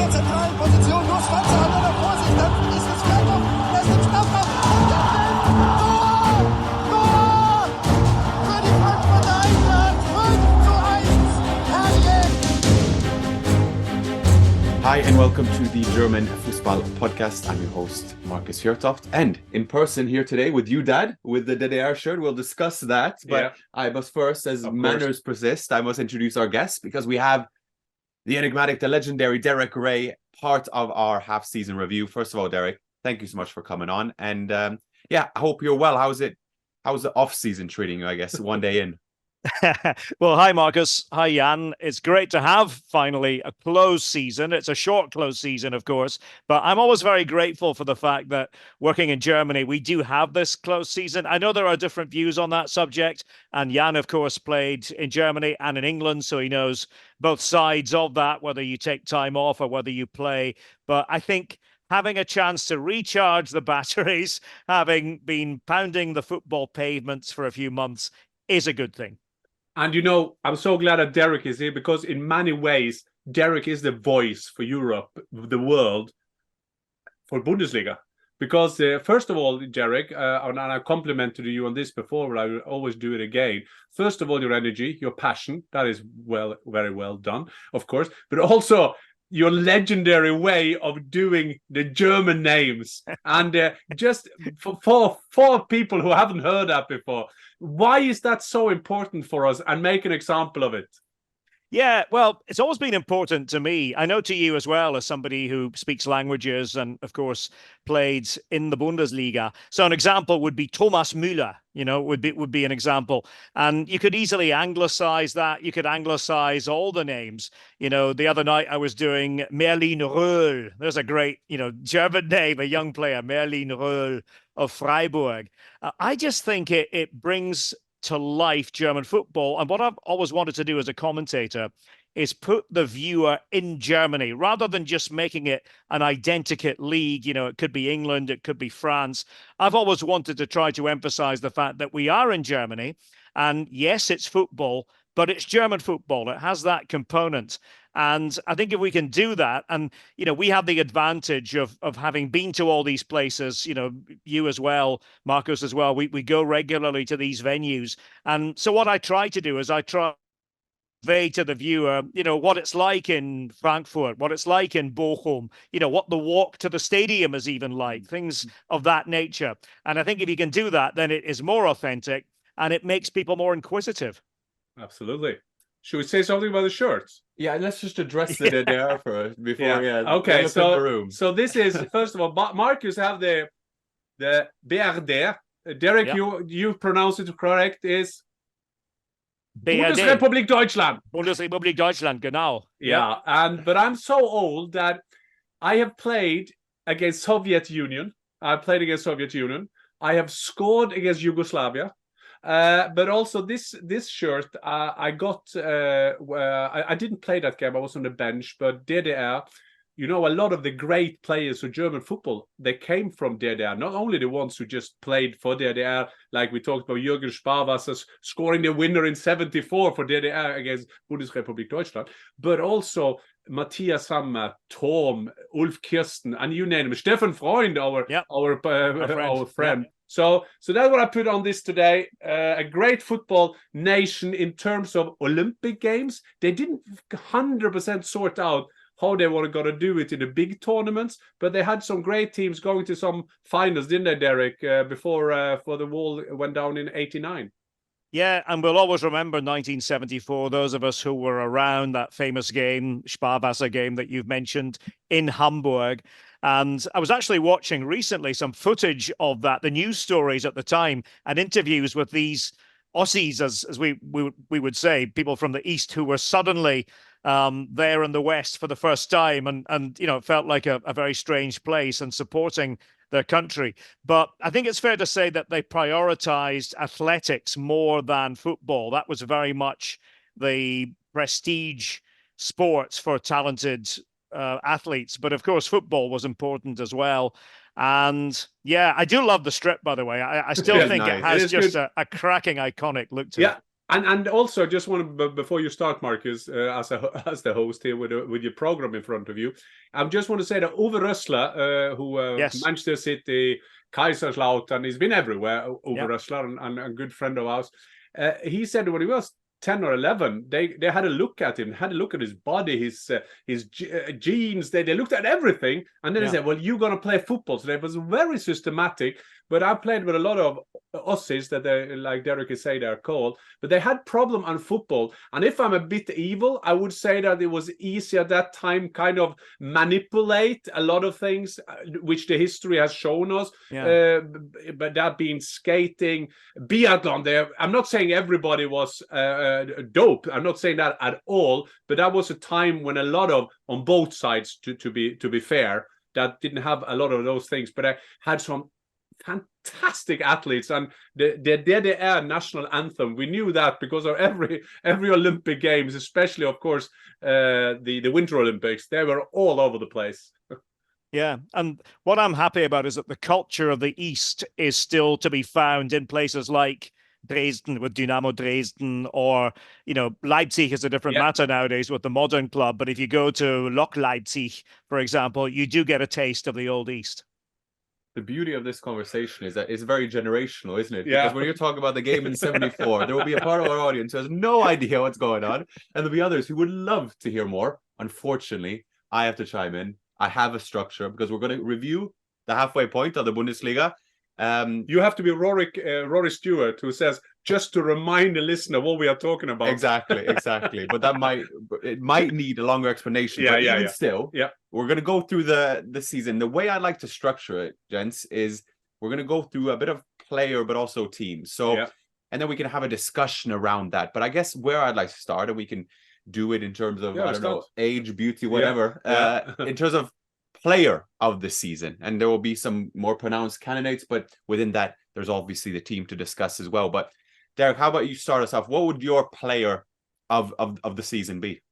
der zentralen Position. Nur Schwarze hat er noch vor sich. Dann ist es Fjortoft. Er ist im Strafraum. Und der Feld. Tor! Tor! Für die Frankfurter Eintracht. 5:1. Herrlich! Hi and welcome to the German Fußball podcast. I'm your host, Markus Fjortoft, and in person here today with you, Dad, with the DDR shirt. We'll discuss that, but I must first, as manners persist, I must introduce our guest because we have the enigmatic, the legendary Derek Rae, part of our half-season review. First of all, Derek, thank you so much for coming on, and I hope you're well. How's the off-season treating you, I guess, one day in? Well, hi, Marcus. Hi, Jan. It's great to have finally a closed season. It's a short closed season, of course, but I'm always very grateful for the fact that working in Germany, we do have this closed season. I know there are different views on that subject, and Jan, of course, played in Germany and in England, so he knows both sides of that, whether you take time off or whether you play. But I think having a chance to recharge the batteries, having been pounding the football pavements for a few months, is a good thing. And, you know, I'm so glad that Derek is here because in many ways, Derek is the voice for Europe, the world, for Bundesliga. Because, first of all, Derek, and I complimented you on this before, but I will always do it again. First of all, your energy, your passion, that is very well done, of course. But also your legendary way of doing the German names. And just for people who haven't heard that before, why is that so important for us, and make an example of it? Yeah, well, it's always been important to me. I know to you as well, as somebody who speaks languages and, of course, played in the Bundesliga. So an example would be Thomas Müller, would be an example. And you could easily anglicize that. You could anglicize all the names. The other night I was doing Merlin Röhl. There's a great, German name, a young player, Merlin Röhl of Freiburg. I just think it brings to life German football. And what I've always wanted to do as a commentator is put the viewer in Germany rather than just making it an identikit league. It could be England, it could be France. I've always wanted to try to emphasize the fact that we are in Germany. And yes, it's football, but it's German football. It has that component. And I think if we can do that, and, we have the advantage of having been to all these places, you as well, Marcus as well, we go regularly to these venues. And so what I try to do is I try to convey to the viewer, what it's like in Frankfurt, what it's like in Bochum, what the walk to the stadium is even like, things of that nature. And I think if you can do that, then it is more authentic and it makes people more inquisitive. Absolutely. Should we say something about the shirts? Yeah, let's just address the DDR first before. Okay, so this is, first of all, Marcus have the BRD. Derek, you pronounce it correct, is BRD. Bundesrepublik Deutschland. Bundesrepublik Deutschland, genau. Yeah, but I'm so old that I have played against Soviet Union. I have scored against Yugoslavia. But also this shirt I got. I didn't play that game. I was on the bench. But DDR, a lot of the great players of German football, they came from DDR. Not only the ones who just played for DDR, like we talked about Jürgen Sparwasser scoring the winner in '74 for DDR against Bundesrepublik Deutschland, but also Matthias Sammer, Tom, Ulf Kirsten, and you name them. Stefan Freund, our friend. Yeah. So that's what I put on this today. A great football nation in terms of Olympic Games. They didn't 100% sort out how they were going to do it in the big tournaments, but they had some great teams going to some finals, didn't they, Derek, before the wall went down in '89? Yeah, and we'll always remember 1974, those of us who were around that famous game, Sparwasser game that you've mentioned in Hamburg. And I was actually watching recently some footage of that, the news stories at the time, and interviews with these Aussies, as we would say, people from the East who were suddenly there in the West for the first time. And it felt like a very strange place and supporting their country. But I think it's fair to say that they prioritized athletics more than football. That was very much the prestige sports for talented athletes. But of course, football was important as well. And yeah, I do love the strip, by the way. I still think nice. it has just a cracking, iconic look to it. And also, just want to, before you start, Marcus, as the host here with your program in front of you, I just want to say that Ove Rössler, who Yes. Manchester City, Kaiserslautern, he's been everywhere. Ove Rössler, and a good friend of ours, he said when he was 10 or 11, they had a look at him, had a look at his body, his genes. They looked at everything, and then they said, "Well, you're gonna play football." So it was very systematic. But I played with a lot of Aussies that they, like Derek is saying, they're called, but they had problem on football. And if I'm a bit evil, I would say that it was easy at that time, kind of manipulate a lot of things, which the history has shown us. But that being skating, biathlon, there. I'm not saying everybody was dope. I'm not saying that at all. But that was a time when a lot of, on both sides, to be fair, that didn't have a lot of those things. But I had some fantastic athletes, and the DDR national anthem, we knew that because of every Olympic Games, especially of course the Winter Olympics. They were all over the place. Yeah, and what I'm happy about is that the culture of the East is still to be found in places like Dresden with Dynamo Dresden, or Leipzig is a different matter nowadays with the modern club. But if you go to Lok Leipzig, for example, you do get a taste of the old East. The beauty of this conversation is that it's very generational, isn't it? Because when you're talking about the game in 74, there will be a part of our audience who has no idea what's going on, and there'll be others who would love to hear more. Unfortunately, I have to chime in. I have a structure because we're going to review the halfway point of the Bundesliga. You have to be Rory Stewart, who says, just to remind the listener what we are talking about. Exactly. But it might need a longer explanation. Still, we're going to go through the season. The way I like to structure it, gents, is we're going to go through a bit of player, but also team. So, and then we can have a discussion around that. But I guess where I'd like to start, and we can do it in terms of, I don't know, age, beauty, whatever, in terms of player of the season. And there will be some more pronounced candidates, but within that, there's obviously the team to discuss as well. But Derek, how about you start us off? What would your player of the season be?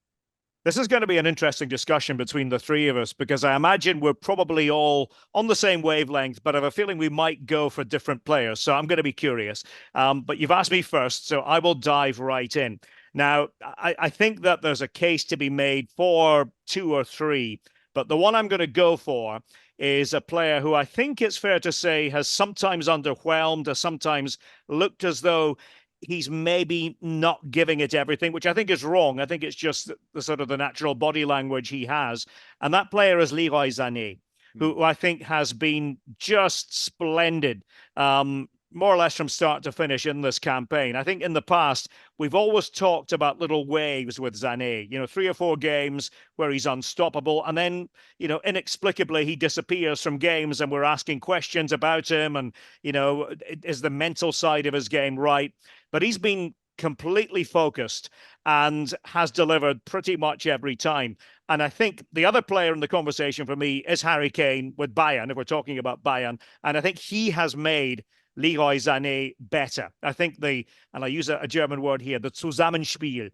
This is going to be an interesting discussion between the three of us, because I imagine we're probably all on the same wavelength, but I have a feeling we might go for different players. So I'm going to be curious. But you've asked me first, so I will dive right in. Now, I think that there's a case to be made for two or three, but the one I'm going to go for is a player who I think it's fair to say has sometimes underwhelmed, or sometimes looked as though he's maybe not giving it everything, which I think is wrong. I think it's just the sort of the natural body language he has. And that player is Leroy Sané, who I think has been just splendid, more or less from start to finish in this campaign. I think in the past, we've always talked about little waves with Sané, 3 or 4 games where he's unstoppable. And then, inexplicably, he disappears from games and we're asking questions about him. And, is the mental side of his game right? But he's been completely focused and has delivered pretty much every time. And I think the other player in the conversation for me is Harry Kane with Bayern, if we're talking about Bayern. And I think he has made Leroy Sané better. I think and I use a German word here, the Zusammenspiel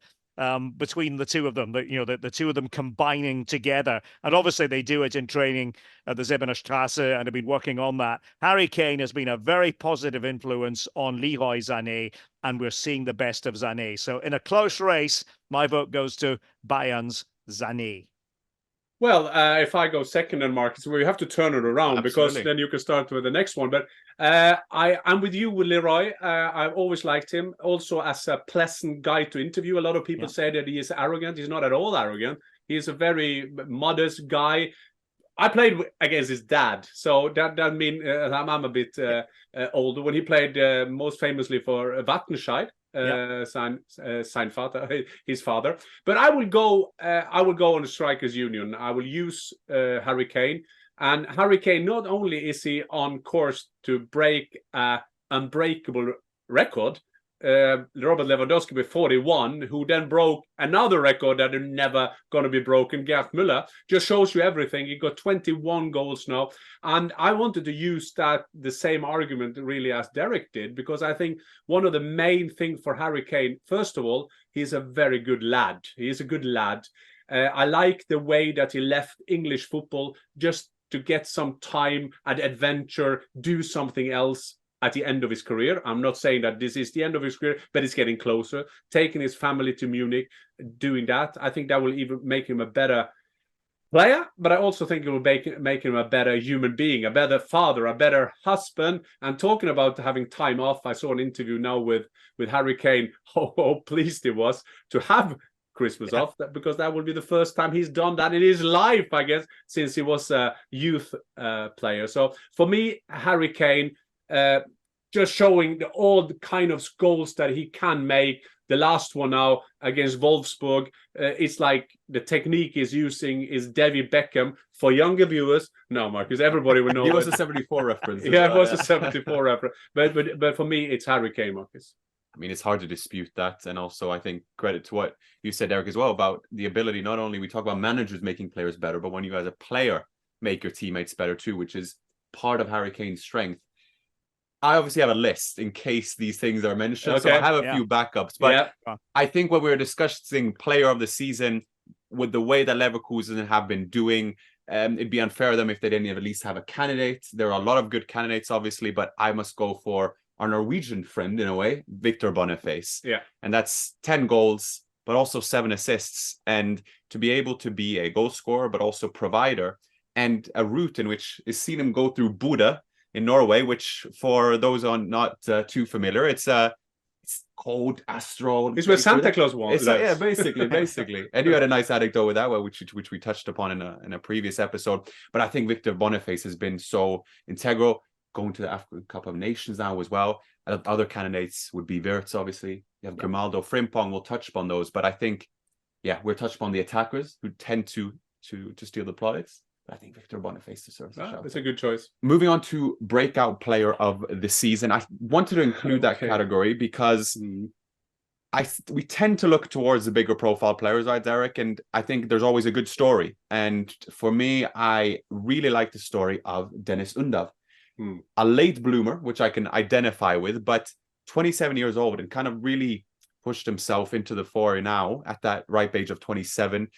between the two of them, the two of them combining together. And obviously they do it in training at the Zebener Strasse and have been working on that. Harry Kane has been a very positive influence on Leroy Sané, and we're seeing the best of Sané. So in a close race, my vote goes to Bayern's Sané. Well, if I go second, and Marcus, we have to turn it around. Absolutely. Because then you can start with the next one. But I'm with you with Leroy. I've always liked him, also as a pleasant guy to interview. A lot of people say that he is arrogant. He's not at all arrogant. He's a very modest guy. I played against his dad, so that means I'm a bit older. When he played most famously for Wattenscheid. Sein father, his father. But I will go on the strikers union. I will use Harry Kane. And Harry Kane, not only is he on course to break an unbreakable record, Robert Lewandowski with 41, who then broke another record that is never going to be broken, Gerd Müller, just shows you everything. He got 21 goals now. And I wanted to use the same argument really as Derek did, because I think one of the main things for Harry Kane, first of all, he's a very good lad. He is a good lad. I like the way that he left English football just to get some time and adventure, do something else. at the end of his career. I'm not saying that this is the end of his career, but it's getting closer. Taking his family to Munich, doing that, I think that will even make him a better player, but I also think it will make him a better human being, a better father, a better husband. And talking about having time off, I saw an interview now with Harry Kane, how pleased he was to have Christmas off, because that will be the first time he's done that in his life, I guess, since he was a youth player. So for me, Harry Kane, just showing all the kind of goals that he can make. The last one now against Wolfsburg, it's like the technique he's using is David Beckham. For younger viewers, no, Marcus, everybody will know. He was a 74 reference. Yeah, it was a 74 reference. But for me, it's Harry Kane, Marcus. I mean, it's hard to dispute that. And also, I think credit to what you said, Derek, as well, about the ability, not only we talk about managers making players better, but when you as a player make your teammates better too, which is part of Harry Kane's strength. I obviously have a list in case these things are mentioned. Okay. So I have a few backups. But I think when we were discussing player of the season, with the way that Leverkusen have been doing, it'd be unfair of them if they didn't at least have a candidate. There are a lot of good candidates, obviously, but I must go for our Norwegian friend, in a way, Victor Boniface. Yeah. And that's 10 goals, but also 7 assists. And to be able to be a goal scorer, but also provider, and a route in which is seen him go through Bodø in Norway, which for those on not too familiar, it's cold, astral. It's where Santa Claus was. Yeah, basically. And you had a nice anecdote with that, which we touched upon in a previous episode. But I think Victor Boniface has been so integral, going to the African Cup of Nations now as well. Other candidates would be Wirtz, obviously. You have Grimaldo, Frimpong. We'll touch upon those, but I think, we're touched upon the attackers who tend to steal the plaudits. I think Victor Boniface deserves a shout. That's a good choice. Moving on to breakout player of the season. I wanted to include that category because we tend to look towards the bigger profile players, right, Derek? And I think there's always a good story. And for me, I really like the story of Deniz Undav. A late bloomer, which I can identify with, but 27 years old and kind of really pushed himself into the fore now at that ripe age of 27.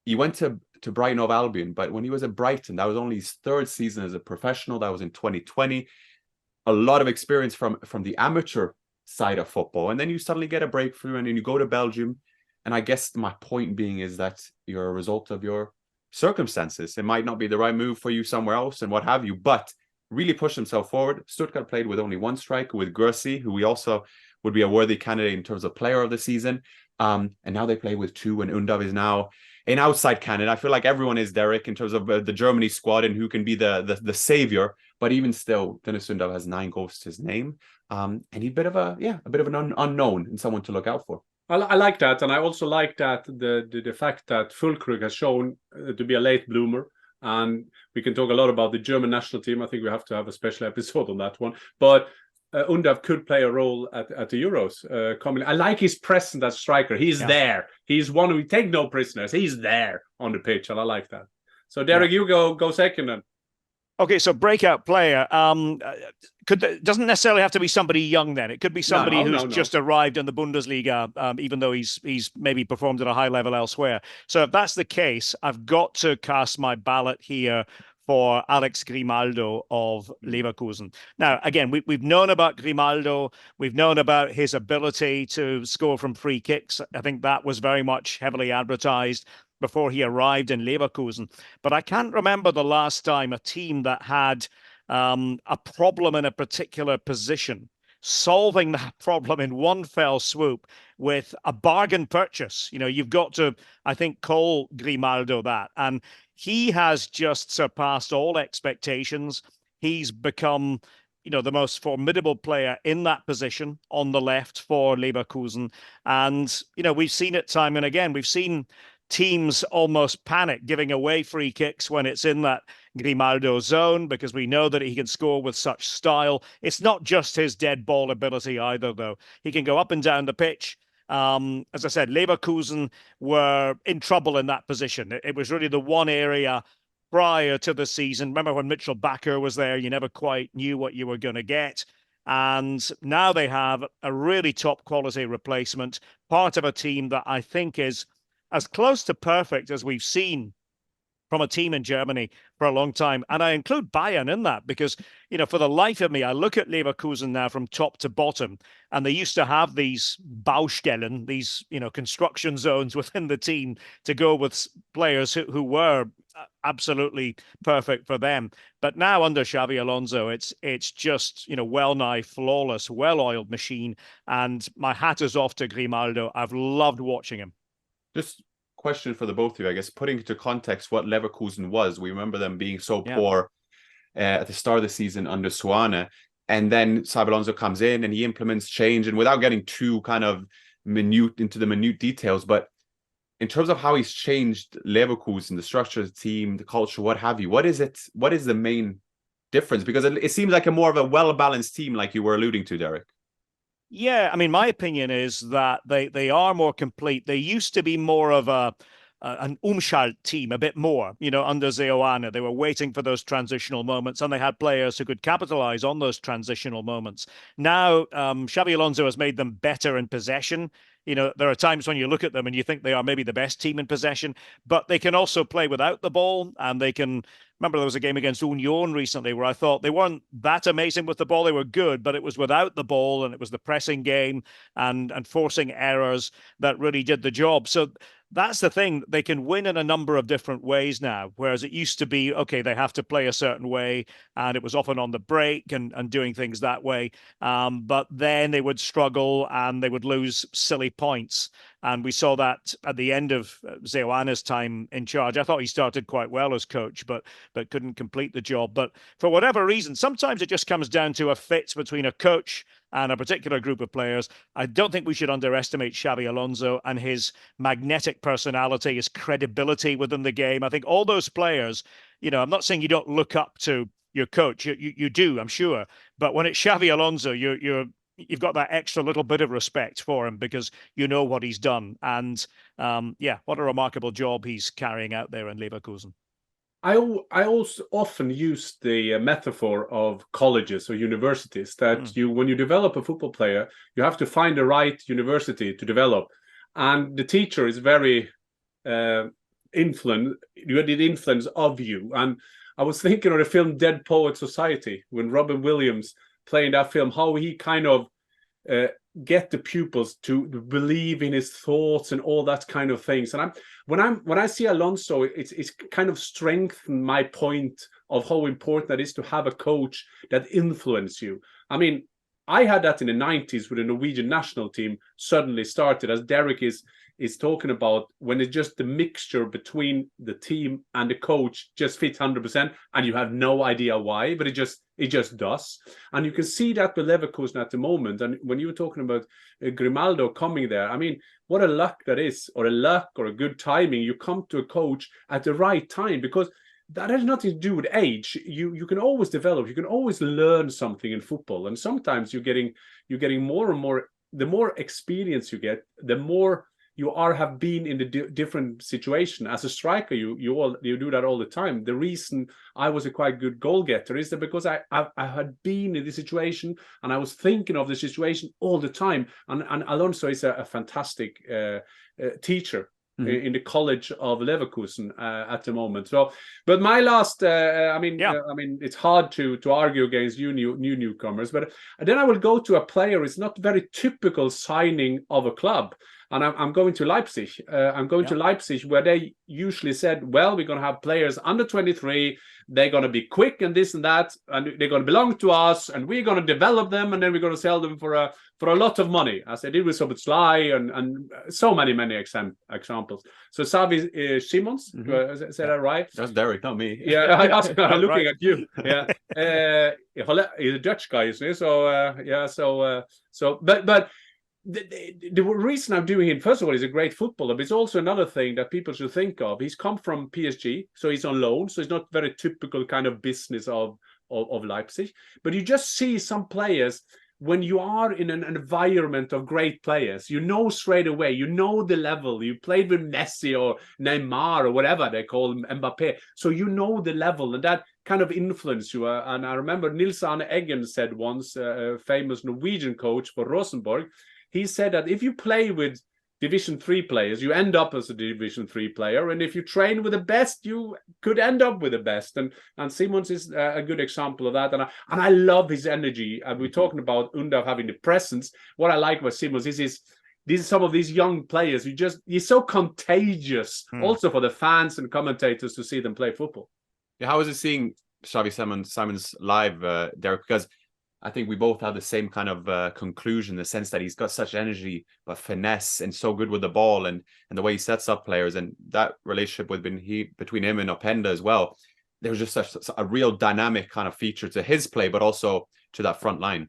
He went to Brighton of Albion, but when he was at Brighton, that was only his 3rd season as a professional. That was in 2020. A lot of experience from the amateur side of football. And then you suddenly get a breakthrough and then you go to Belgium. And I guess my point being is that you're a result of your circumstances. It might not be the right move for you somewhere else and what have you, but really pushed himself forward. Stuttgart played with only one striker, with Gersi, who we also would be a worthy candidate in terms of player of the season. And now they play with 2, and Undav is now an outside candidate. I feel like everyone is, Derek, in terms of the Germany squad and who can be the savior. But even still, Deniz Undav has 9 goals to his name, and he's a bit of an unknown and someone to look out for. I like that, and I also like that the fact that Fulkrug has shown to be a late bloomer. And we can talk a lot about the German national team. I think we have to have a special episode on that one. But Undav could play a role at the Euros. I like his presence as striker. He's there. He's one who take no prisoners. He's there on the pitch, and I like that. So Derek, you go second then. Okay, so breakout player. Doesn't necessarily have to be somebody young then. It could be somebody who's just arrived in the Bundesliga, even though he's maybe performed at a high level elsewhere. So if that's the case, I've got to cast my ballot here for Alex Grimaldo of Leverkusen. Now, again, we've known about Grimaldo. We've known about his ability to score from free kicks. I think that was very much heavily advertised before he arrived in Leverkusen. But I can't remember the last time a team that had a problem in a particular position, solving that problem in one fell swoop with a bargain purchase. You've got to, I think, call Grimaldo that. And he has just surpassed all expectations. He's become, the most formidable player in that position on the left for Leverkusen. And, we've seen it time and again. We've seen teams almost panic giving away free kicks when it's in that Grimaldo zone, because we know that he can score with such style. It's not just his dead ball ability either, though. He can go up and down the pitch. As I said, Leverkusen were in trouble in that position. It was really the one area prior to the season. Remember when Mitchell Bakker was there, you never quite knew what you were going to get. And now they have a really top quality replacement, part of a team that I think is as close to perfect as we've seen from a team in Germany for a long time. And I include Bayern in that because, for the life of me, I look at Leverkusen now from top to bottom, and they used to have these Baustellen, these, construction zones within the team to go with players who were absolutely perfect for them. But now under Xabi Alonso, it's just, well-nigh flawless, well-oiled machine. And my hat is off to Grimaldo. I've loved watching him. Just question for the both of you, I guess, putting into context what Leverkusen was. We remember them being so poor at the start of the season under Suane, and then Xabi Alonso comes in and he implements change. And without getting too kind of into the minute details, but in terms of how he's changed Leverkusen, the structure of the team, the culture, what have you, what is the main difference? Because it seems like a more of a well-balanced team, like you were alluding to, Derek. Yeah, I mean, my opinion is that they are more complete. They used to be more of an Umschalt team, a bit more, under Seoane. They were waiting for those transitional moments, and they had players who could capitalize on those transitional moments. Now, Xabi Alonso has made them better in possession. There are times when you look at them and you think they are maybe the best team in possession, but they can also play without the ball, and they can. Remember, there was a game against Union recently where I thought they weren't that amazing with the ball. They were good, but it was without the ball, and it was the pressing game and forcing errors that really did the job. So that's the thing. They can win in a number of different ways now, whereas it used to be, okay, they have to play a certain way, and it was often on the break and doing things that way. But then they would struggle and they would lose silly points. And we saw that at the end of Seoane's time in charge. I thought he started quite well as coach, but couldn't complete the job. But for whatever reason, sometimes it just comes down to a fit between a coach and a particular group of players. I don't think we should underestimate Xabi Alonso and his magnetic personality, his credibility within the game. I think all those players, I'm not saying you don't look up to your coach. You do, I'm sure. But when it's Xabi Alonso, you've got that extra little bit of respect for him because you know what he's done. And what a remarkable job he's carrying out there in Leverkusen. I also often use the metaphor of colleges or universities that when you develop a football player, you have to find the right university to develop. And the teacher is very influence of you. And I was thinking of the film Dead Poet Society, when Robin Williams playing that film, how he kind of get the pupils to believe in his thoughts and all that kind of things. And when I see Alonso, it's kind of strengthened my point of how important that is to have a coach that influence you. I mean, I had that in the 90s with the Norwegian national team suddenly started, as Derek is talking about, when it's just the mixture between the team and the coach just fits 100%, and you have no idea why, but it just does. And you can see that with Leverkusen at the moment. And when you were talking about Grimaldo coming there, I mean, what a luck that is, or a luck or a good timing. You come to a coach at the right time, because that has nothing to do with age. You can always develop. You can always learn something in football. And sometimes you're getting more and more. The more experience you get, the more you have been in the different situation. As a striker, you do that all the time. The reason I was a quite good goal getter is that because I had been in this situation and I was thinking of the situation all the time. And Alonso is a fantastic teacher in the college of Leverkusen at the moment. So, but my last, I mean, it's hard to argue against you newcomers. But then I will go to a player. It's not very typical signing of a club. And I'm going to Leipzig. I'm going to Leipzig, where they usually said, well, we're going to have players under 23. They're going to be quick and this and that, and they're going to belong to us, and we're going to develop them, and then we're going to sell them for a lot of money, as they did with Szoboszlai and so many examples. So Xavi Simons, is that right? That's Derek, not me. Yeah, I'm looking at you. Yeah, he's a Dutch guy, isn't he? So but. The reason I'm doing it, first of all, he's a great footballer, but it's also another thing that people should think of. He's come from PSG, so he's on loan, so it's not very typical kind of business of Leipzig. But you just see some players, when you are in an environment of great players, you know straight away, you know the level. You played with Messi or Neymar or whatever they call him, Mbappe. So you know the level, and that kind of influence you. And I remember Nils Arne Eggen said once, a famous Norwegian coach for Rosenborg, he said that if you play with Division 3 players. You end up as a Division 3 player, and if you train with the best, you could end up with the best. And Simons is a good example of that. And I love his energy. And we're talking about Undav having the presence. What I like with Simons is these some of these young players. He's so contagious, also for the fans and commentators to see them play football. Yeah, how is it seeing Xavi Simons live, Derek? Because I think we both have the same kind of conclusion, in the sense that he's got such energy, but finesse, and so good with the ball, and the way he sets up players, and that relationship between him and Openda as well. There was just such a real dynamic kind of feature to his play, but also to that front line.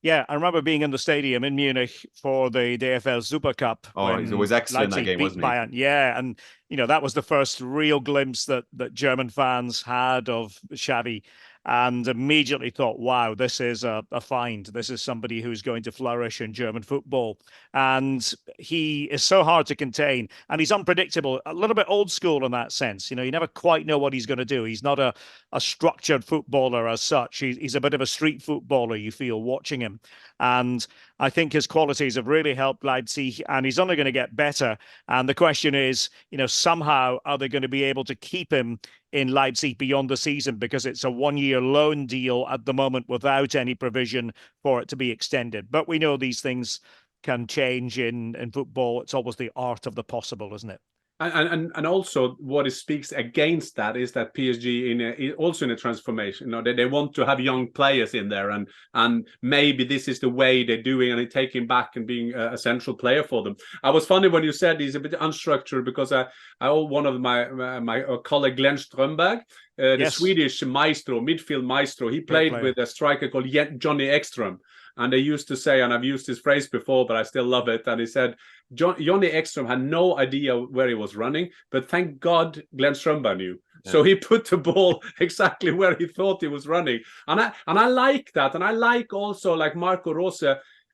Yeah, I remember being in the stadium in Munich for the DFL Super Cup. Oh, he was excellent in that game, wasn't he? Bayern. Yeah, and that was the first real glimpse that German fans had of Xavi, and immediately thought, wow, this is a find. This is somebody who's going to flourish in German football. And he is so hard to contain, and he's unpredictable, a little bit old school in that sense. You never quite know what he's going to do. He's not a structured footballer as such. He's a bit of a street footballer, you feel, watching him. And I think his qualities have really helped Leipzig, and he's only going to get better. And the question is, somehow are they going to be able to keep him in Leipzig beyond the season, because it's a 1-year loan deal at the moment without any provision for it to be extended. But we know these things can change in football. It's always the art of the possible, isn't it? And also what it speaks against that is that PSG also in a transformation. They want to have young players in there, and maybe this is the way they're doing, and they take him back and being a central player for them. I was funny when you said he's a bit unstructured, because one of my colleague Glenn Strömberg, the Swedish maestro, midfield maestro, he played with a striker called Johnny Ekström. And they used to say, and I've used this phrase before, but I still love it. And he said, Johnny Ekström had no idea where he was running, but thank God Glenn Strömberg knew. Yeah. So he put the ball exactly where he thought he was running. And I like that. And I like also like Marco Rose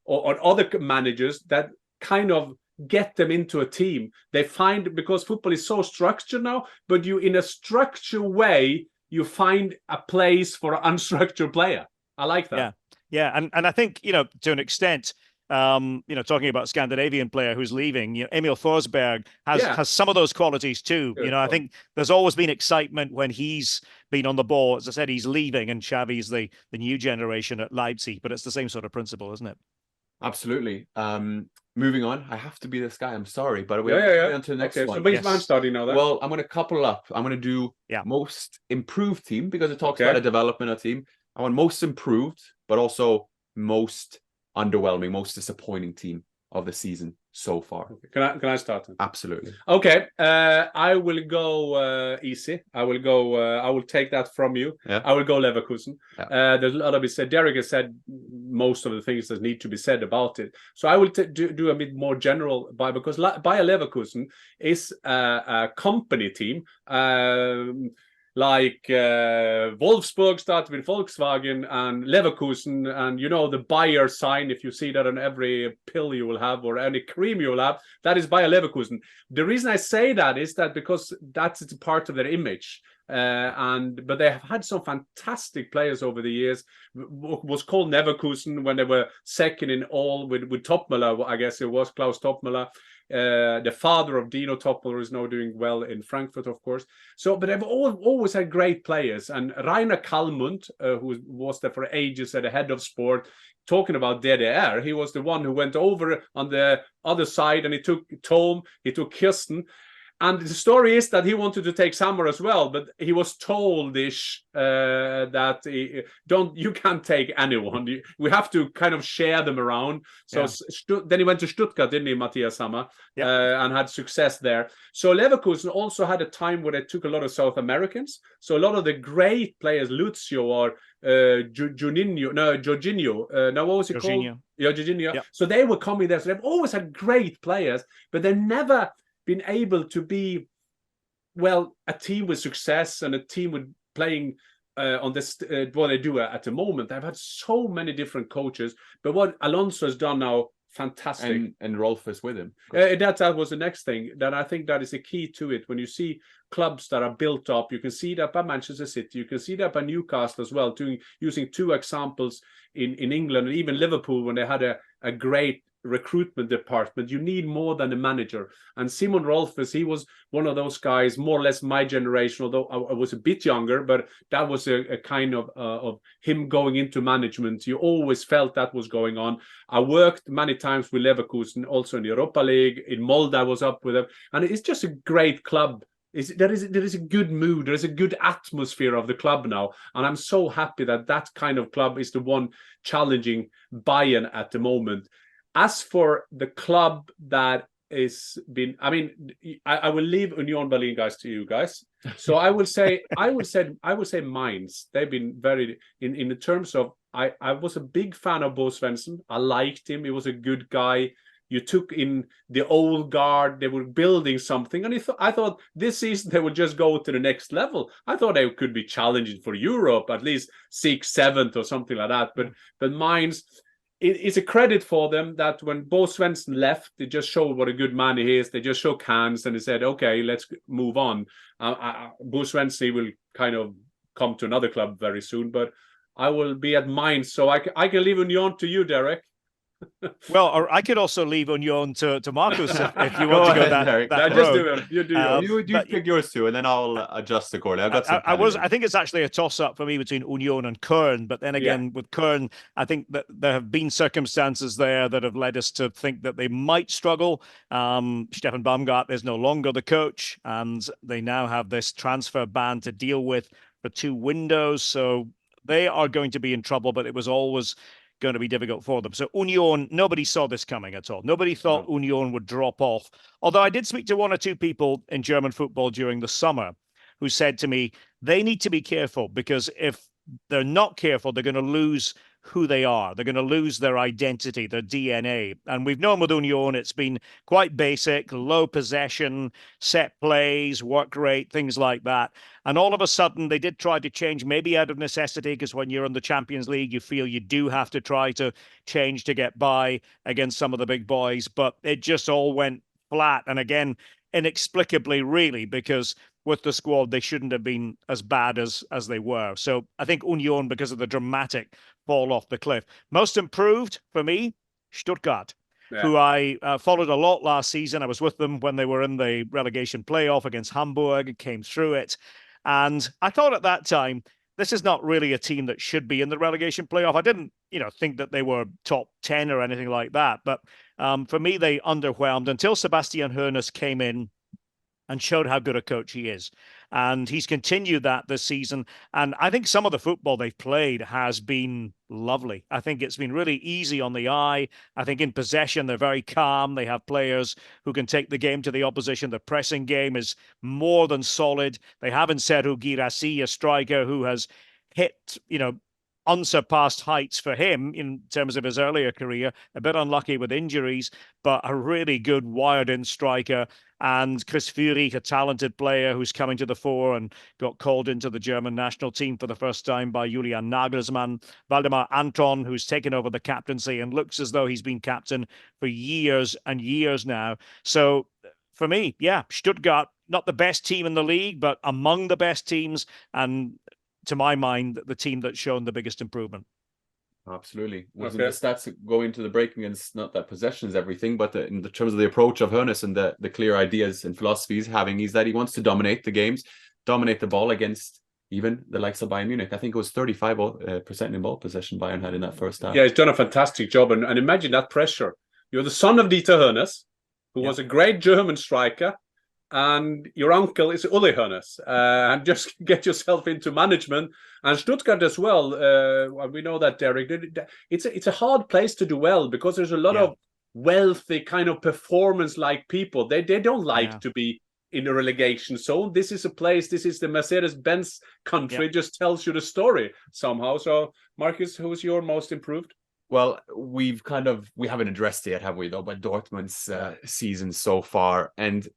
or other managers that kind of get them into a team. They find, because football is so structured now, but you, in a structured way, you find a place for an unstructured player. I like that. Yeah, and I think, to an extent, talking about Scandinavian player who's leaving, Emil Forsberg has some of those qualities too. I think there's always been excitement when he's been on the ball. As I said, he's leaving, and Xavi's the new generation at Leipzig, but it's the same sort of principle, isn't it? Absolutely. Moving on, I have to be this guy. I'm sorry, but we're on to the next one. So I'm starting now. Then. Well, I'm going to couple up. I'm going to do most improved team, because it talks about a development of team. I want most improved, but also most underwhelming, most disappointing team of the season so far. Okay. Can I start then? Absolutely. Okay. I will go easy. I will take that from you. Yeah. I will go Leverkusen. Yeah. There's a lot of it said. Derek has said most of the things that need to be said about it. So I will do a bit more general, because Bayer Leverkusen is a company team. Like Wolfsburg started with Volkswagen, and Leverkusen, and the Bayer sign, if you see that on every pill you will have or any cream you will have, that is Bayer Leverkusen. The reason I say that is that because that's part of their image. But they have had some fantastic players over the years. Was called Leverkusen when they were second in all with Topmöller. I guess it was Klaus Topmöller. The father of Dino Topmöller is now doing well in Frankfurt, of course. So, but they've always had great players. And Rainer Kallmund, who was there for ages at the head of sport, talking about DDR, he was the one who went over on the other side, and he took Tom, he took Kirsten. And the story is that he wanted to take Samar as well, but he was told-ish that you can't take anyone. We have to kind of share them around. So then he went to Stuttgart, didn't he, Matthias Samar, and had success there. So Leverkusen also had a time where they took a lot of South Americans. So a lot of the great players, Lucio or Jorginho. Now what was it called? Yeah, Jorginho. Yeah. So they were coming there. So they've always had great players, but they've never been able to be, a team with success and a team with playing on this, what they do at the moment. They've had so many different coaches, but what Alonso has done now, fantastic. And Rolf is with him. That was the next thing. That I think that is a key to it. When you see clubs that are built up, you can see that by Manchester City, you can see that by Newcastle as well, using two examples in England, and even Liverpool when they had a great recruitment department, you need more than a manager. And Simon Rolfes, he was one of those guys, more or less my generation, although I was a bit younger, but that was a kind of him going into management. You always felt that was going on. I worked many times with Leverkusen, also in the Europa League. In Molde, I was up with them. And it's just a great club. There is a good mood. There is a good atmosphere of the club now. And I'm so happy that kind of club is the one challenging Bayern at the moment. As for the club that is been, I mean, I will leave Union Berlin guys to you guys. So I will say Mainz. They've been very in the terms of I was a big fan of Bo Svensson. I liked him. He was a good guy. You took in the old guard. They were building something, and I thought this season they would just go to the next level. I thought they could be challenging for Europe, at least 6th, 7th, or something like that. But Mainz, it's a credit for them that when Bo Svensson left, they just showed what a good man he is. They just shook hands and they said, "Okay, let's move on." Bo Svensson will kind of come to another club very soon, but I will be at Mainz, so I can leave Union to you, Derek. Well, or I could also leave Union to Markus if you want to go that just road. do it. You do you pick yours too, and then I'll adjust accordingly. I think it's actually a toss-up for me between Union and Köln, but then again, with Köln, I think that there have been circumstances there that have led us to think that they might struggle. Stefan Baumgart is no longer the coach, and they now have this transfer ban to deal with for 2 windows, so they are going to be in trouble, but it was always going to be difficult for them. So Union, nobody saw this coming at all. Nobody thought Union would drop off. Although I did speak to 1 or 2 people in German football during the summer who said to me, they need to be careful because if they're not careful, they're going to lose who they are. They're going to lose their identity, their DNA. And we've known with Union, it's been quite basic, low possession, set plays, work rate, things like that. And all of a sudden, they did try to change, maybe out of necessity, because when you're in the Champions League, you feel you do have to try to change to get by against some of the big boys. But it just all went flat. And again, inexplicably, really, because with the squad, they shouldn't have been as bad as they were. So I think Union, because of the dramatic fall off the cliff. Most improved for me, Stuttgart, who I followed a lot last season. I was with them when they were in the relegation playoff against Hamburg, came through it. And I thought at that time, this is not really a team that should be in the relegation playoff. I didn't, think that they were top 10 or anything like that. But for me, they underwhelmed until Sebastian Hoeneß came in and showed how good a coach he is. And he's continued that this season. And I think some of the football they've played has been lovely. I think it's been really easy on the eye. I think in possession, they're very calm. They have players who can take the game to the opposition. The pressing game is more than solid. They have Serhou Guirassy, a striker who has hit, unsurpassed heights for him in terms of his earlier career, a bit unlucky with injuries, but a really good wired-in striker. And Chris Führig, a talented player who's coming to the fore and got called into the German national team for the first time by Julian Nagelsmann. Waldemar Anton, who's taken over the captaincy and looks as though he's been captain for years and years now. So for me, Stuttgart, not the best team in the league, but among the best teams, and to my mind, the team that's shown the biggest improvement. Absolutely. Wasn't the stats going to the break against, not that possession is everything, but in the terms of the approach of Hoeneß and the clear ideas and philosophies having, is that he wants to dominate the games, dominate the ball against even the likes of Bayern Munich. I think it was 35% in ball possession Bayern had in that first half. Yeah, he's done a fantastic job. And imagine that pressure. You're the son of Dieter Hoeneß, who was a great German striker, and your uncle is Uli Hoeneß, and just get yourself into management. And Stuttgart as well, we know that, Derek, it's a hard place to do well because there's a lot of wealthy kind of performance-like people. They don't like to be in a relegation zone. This is a place, this is the Mercedes-Benz country, just tells you the story somehow. So, Markus, who's your most improved? Well, we haven't addressed it yet, have we, though, but Dortmund's season so far, and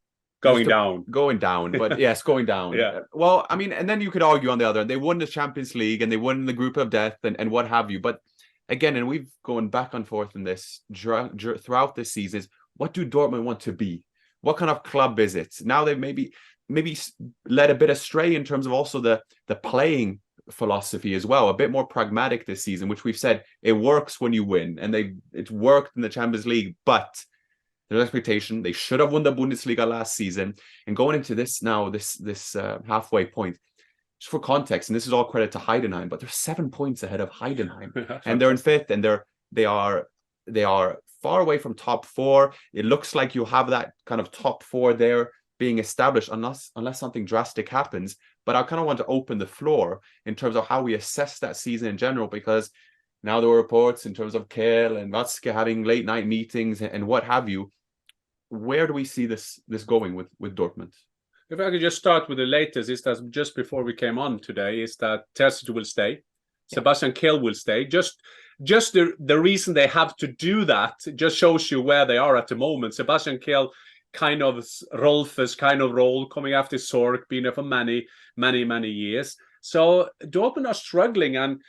going down, but yes, going down. Well, I mean, and then you could argue on the other end, they won the Champions League and they won the group of death and what have you. But again, and we've gone back and forth in this throughout this season, is what do Dortmund want to be? What kind of club is it? Now they've maybe led a bit astray in terms of also the playing philosophy as well, a bit more pragmatic this season, which we've said it works when you win, and it's worked in the Champions League, but there's expectation. They should have won the Bundesliga last season, and going into this now, this halfway point, just for context, and this is all credit to Heidenheim, but they're 7 points ahead of Heidenheim, and they're in fifth, and they are far away from top four. It looks like you have that kind of top four there being established, unless something drastic happens. But I kind of want to open the floor in terms of how we assess that season in general, because now there were reports in terms of Kehl and Watzke having late night meetings and what have you. Where do we see this going with Dortmund? If I could just start with the latest, is that just before we came on today, is that Terzic will stay, Sebastian Kehl will stay. Just the reason they have to do that just shows you where they are at the moment. Sebastian Kehl, kind of Rolf's kind of role, coming after Sorg, being there for many years. So Dortmund are struggling, and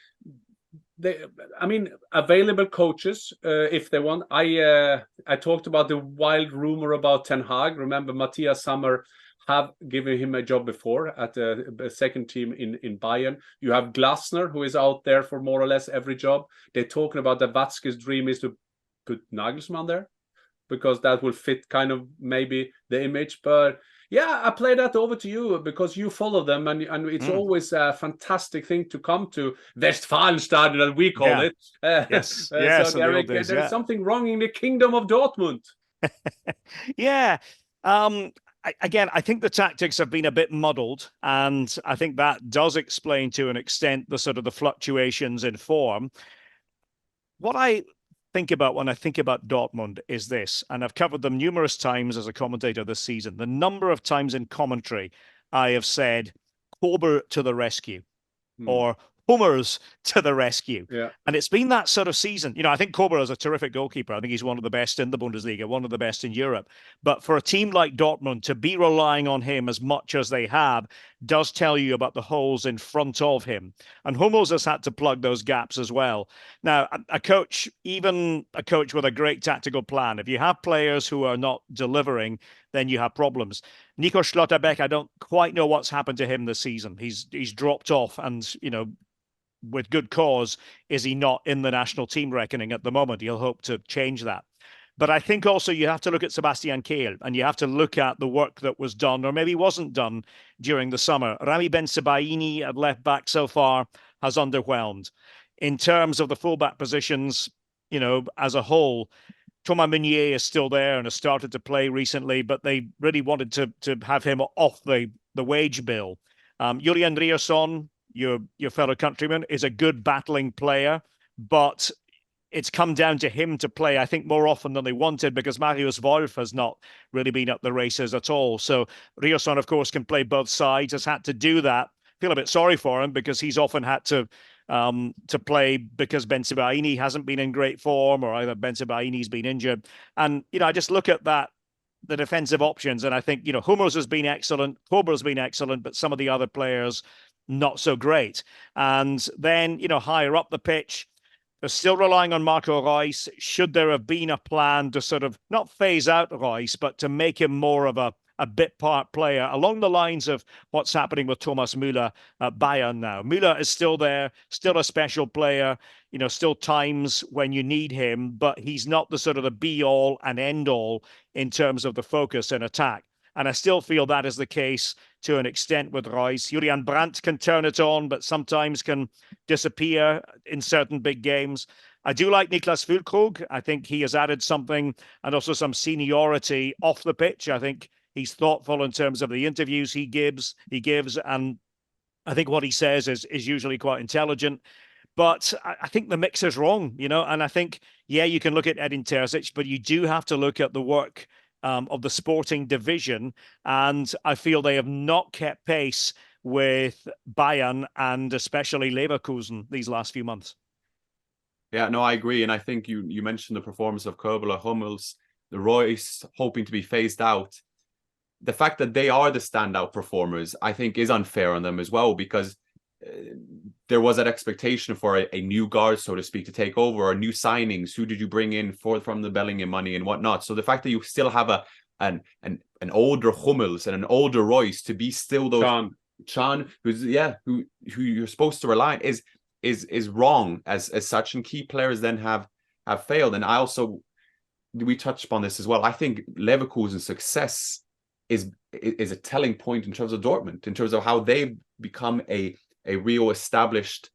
available coaches, if they want. I talked about the wild rumor about Ten Hag. Remember, Matthias Sammer have given him a job before at a second team in Bayern. You have Glasner, who is out there for more or less every job. They're talking about that Watzke's dream is to put Nagelsmann there, because that will fit kind of maybe the image. But yeah, I play that over to you, because you follow them, and it's always a fantastic thing to come to Westfalenstadion, as we call it. Yes, so Derek, there's something wrong in the kingdom of Dortmund. Yeah. Again, I think the tactics have been a bit muddled, and I think that does explain to an extent the sort of the fluctuations in form. What I think about when I think about Dortmund is this, and I've covered them numerous times as a commentator this season. The number of times in commentary I have said, Kober to the rescue, or Hummers to the rescue. Yeah. And it's been that sort of season. I think Kober is a terrific goalkeeper. I think he's one of the best in the Bundesliga, one of the best in Europe. But for a team like Dortmund to be relying on him as much as they have does tell you about the holes in front of him. And Hummels has had to plug those gaps as well. Now, a coach, even a coach with a great tactical plan, if you have players who are not delivering, then you have problems. Nico Schlotterbeck, I don't quite know what's happened to him this season. He's dropped off, and, with good cause, is he not in the national team reckoning at the moment? He'll hope to change that. But I think also you have to look at Sebastian Kehl, and you have to look at the work that was done, or maybe wasn't done, during the summer. Rami Bensebaini at left back so far has underwhelmed. In terms of the fullback positions, as a whole, Thomas Meunier is still there and has started to play recently, but they really wanted to have him off the wage bill. Julian Rierson, your fellow countryman, is a good battling player, but it's come down to him to play, I think, more often than they wanted, because Marius Wolf has not really been up the races at all. So Rierson, of course, can play both sides, has had to do that. Feel a bit sorry for him, because he's often had to play because Bensebaini hasn't been in great form, or either Bensebaini's been injured. And, I just look at that, the defensive options, and I think, Hummels has been excellent, Kober's been excellent, but some of the other players not so great. And then, higher up the pitch, they're still relying on Marco Reus. Should there have been a plan to sort of not phase out Reus, but to make him more of a bit part player along the lines of what's happening with Thomas Müller at Bayern now? Müller is still there, still a special player, still times when you need him, but he's not the sort of the be all and end all in terms of the focus and attack. And I still feel that is the case to an extent with Reus. Julian Brandt can turn it on, but sometimes can disappear in certain big games. I do like Niklas Füllkrug. I think he has added something, and also some seniority off the pitch. I think he's thoughtful in terms of the interviews he gives, and I think what he says is usually quite intelligent. But I think the mix is wrong, and I think, you can look at Edin Terzic, but you do have to look at the work of the sporting division, and I feel they have not kept pace with Bayern and especially Leverkusen these last few months. Yeah, no, I agree. And I think you mentioned the performance of Köbler, Hummels, the Royce hoping to be phased out. The fact that they are the standout performers, I think, is unfair on them as well, because there was that expectation for a new guard, so to speak, to take over, or new signings. Who did you bring in from the Bellingham money and whatnot? So the fact that you still have an older Hummels and an older Royce to be still those Chan, who you're supposed to rely on, is wrong as such, and key players then have failed. And we touched upon this as well. I think Leverkusen's success is a telling point in terms of Dortmund, in terms of how they've become a real established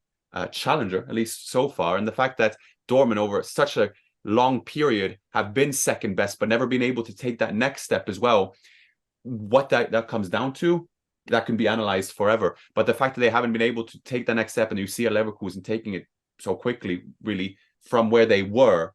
challenger, at least so far, and the fact that Dortmund over such a long period have been second best, but never been able to take that next step as well. What that comes down to, that can be analyzed forever. But the fact that they haven't been able to take the next step, and you see a Leverkusen taking it so quickly, really, from where they were,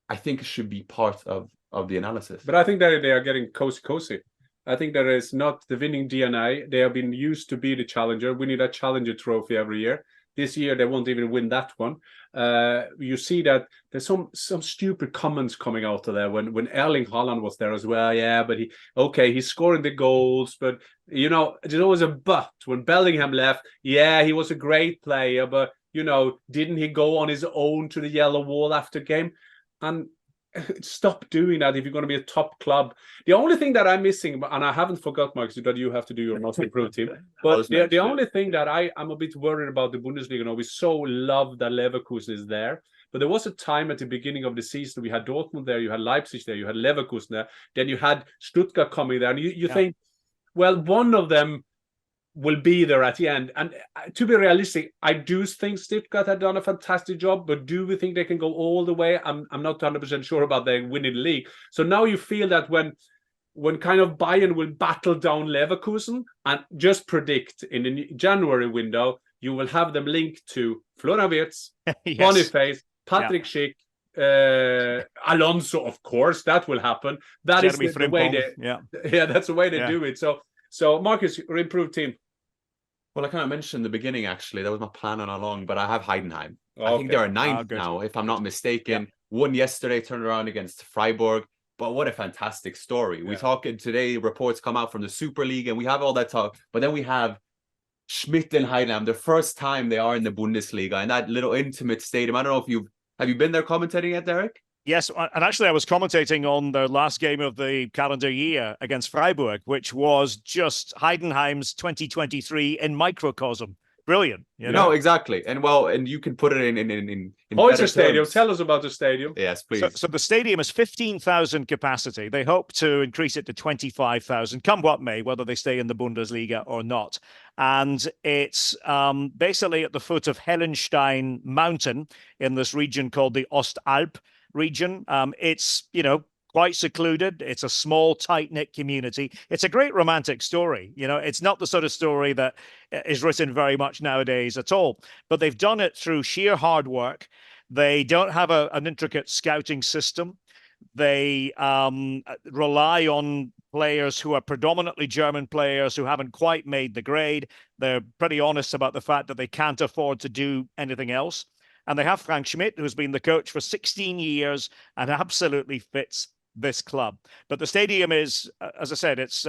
I think it should be part of the analysis. But I think that they are getting cozy. I think there is not the winning DNA. They have been used to be the challenger, winning that challenger trophy every year. This year, they won't even win that one. You see that there's some stupid comments coming out of there when Erling Haaland was there as well. Yeah, but he's scoring the goals, but there's always a but. When Bellingham left, yeah, he was a great player, but didn't he go on his own to the yellow wall after game? And stop doing that if you're going to be a top club. The only thing that I'm missing, and I haven't forgot, Marcus, that you have to do your most improved team, but the only thing that I'm a bit worried about the Bundesliga now, we so love that Leverkusen is there, but there was a time at the beginning of the season, we had Dortmund there, you had Leipzig there, you had Leverkusen there, then you had Stuttgart coming there, and you think, well, one of them will be there at the end. And to be realistic, I do think Stuttgart had done a fantastic job, but do we think they can go all the way? I'm not 100% sure about them winning the league. So now you feel that when kind of Bayern will battle down Leverkusen, and just predict in the January window, you will have them linked to Florian Wirtz, yes, Boniface, Patrick Schick, Alonso, of course, that will happen. That is the way that's the way they do it. So Marcus, your improved team. Well, I kind of mentioned in the beginning, actually, that was my plan all along, but I have Heidenheim. I think they're a ninth now, if I'm not mistaken. Won yesterday, turned around against Freiburg. But what a fantastic story. We talk today, reports come out from the Super League, and we have all that talk. But then we have Schmidt and Heidenheim, the first time they are in the Bundesliga, in that little intimate stadium. I don't know if have you been there commentating yet, Derek? Yes, and actually I was commentating on the last game of the calendar year against Freiburg, which was just Heidenheim's 2023 in microcosm. Brilliant. No, exactly. And you can put it in it's a stadium. Tell us about the stadium. Yes, please. So the stadium is 15,000 capacity. They hope to increase it to 25,000, come what may, whether they stay in the Bundesliga or not. And it's basically at the foot of Hellenstein Mountain in this region called the Ostalb region. It's, quite secluded. It's a small, tight-knit community. It's a great romantic story. It's not the sort of story that is written very much nowadays at all. But they've done it through sheer hard work. They don't have an intricate scouting system. They rely on players who are predominantly German players who haven't quite made the grade. They're pretty honest about the fact that they can't afford to do anything else. And they have Frank Schmidt, who's been the coach for 16 years and absolutely fits this club. But the stadium is, as I said, it's,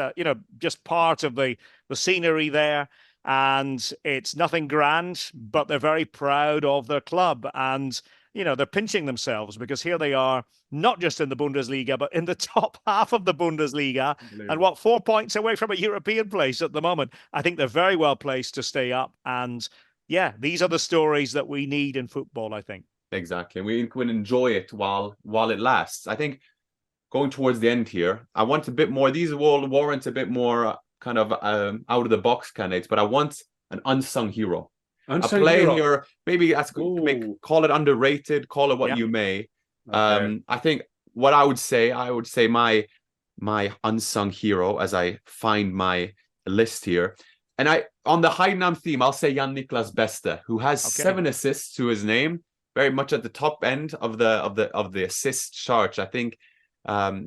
just part of the scenery there. And it's nothing grand, but they're very proud of their club. And, they're pinching themselves because here they are, not just in the Bundesliga, but in the top half of the Bundesliga. And 4 points away from a European place at the moment. I think they're very well placed to stay up. And yeah, these are the stories that we need in football, I think. Exactly. We can enjoy it while it lasts. I think going towards the end here, I want a bit more. These will warrant a bit more kind of out of the box candidates, but I want an unsung hero. A player, maybe call it underrated, call it what you may. Okay. I think what I would say my unsung hero, as I find my list here. And on the Heidenheim theme, I'll say Jan-Niklas Beste, who has 7 assists to his name, very much at the top end of the assist chart. I think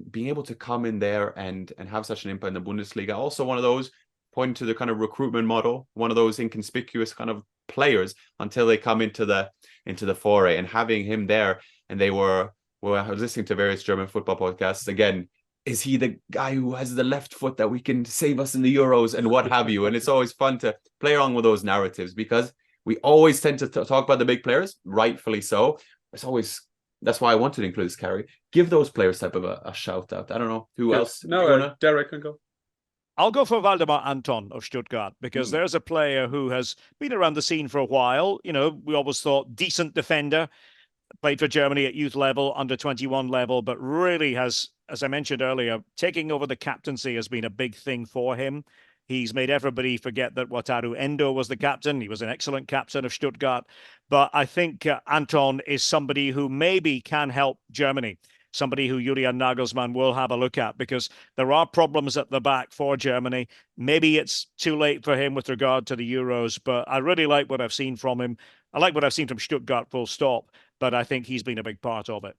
being able to come in there and have such an impact in the Bundesliga, also one of those, pointing to the kind of recruitment model, one of those inconspicuous kind of players until they come into the foray, and having him there. And I was listening to various German football podcasts again. Is he the guy who has the left foot that we can save us in the Euros and what have you? And it's always fun to play along with those narratives, because we always tend to talk about the big players, rightfully so. That's why I wanted to include this, Carrie. Give those players type of a shout out. I don't know who else. No, Derek can go. I'll go for Waldemar Anton of Stuttgart, because there's a player who has been around the scene for a while. You know, we always thought decent defender, played for Germany at youth level, under 21 level, but really has, as I mentioned earlier, taking over the captaincy has been a big thing for him. He's made everybody forget that Wataru Endo was the captain. He was an excellent captain of Stuttgart. But I think Anton is somebody who maybe can help Germany, somebody who Julian Nagelsmann will have a look at, because there are problems at the back for Germany. Maybe it's too late for him with regard to the Euros, but I really like what I've seen from him. I like what I've seen from Stuttgart, full stop, but I think he's been a big part of it.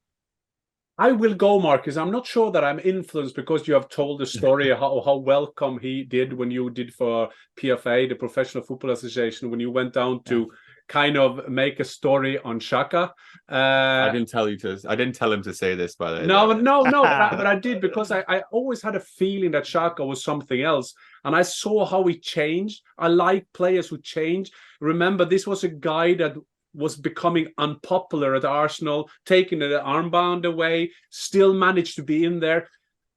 I will go, Marcus. I'm not sure that I'm influenced because you have told the story how welcome he did when you did for PFA, the Professional Football Association, when you went down to kind of make a story on Xhaka. I didn't tell him to say this, by the way. No, but I did, because I always had a feeling that Xhaka was something else. And I saw how he changed. I like players who change. Remember, this was a guy that was becoming unpopular at Arsenal, taking the armband away, still managed to be in there.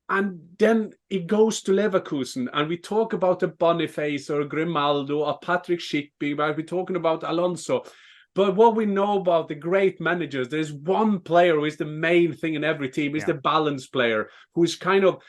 And then he goes to Leverkusen, and we talk about a Boniface or a Grimaldo or Patrick Schick, we're talking about Alonso. But what we know about the great managers, there's one player who is the main thing in every team, is the balance player, who is kind of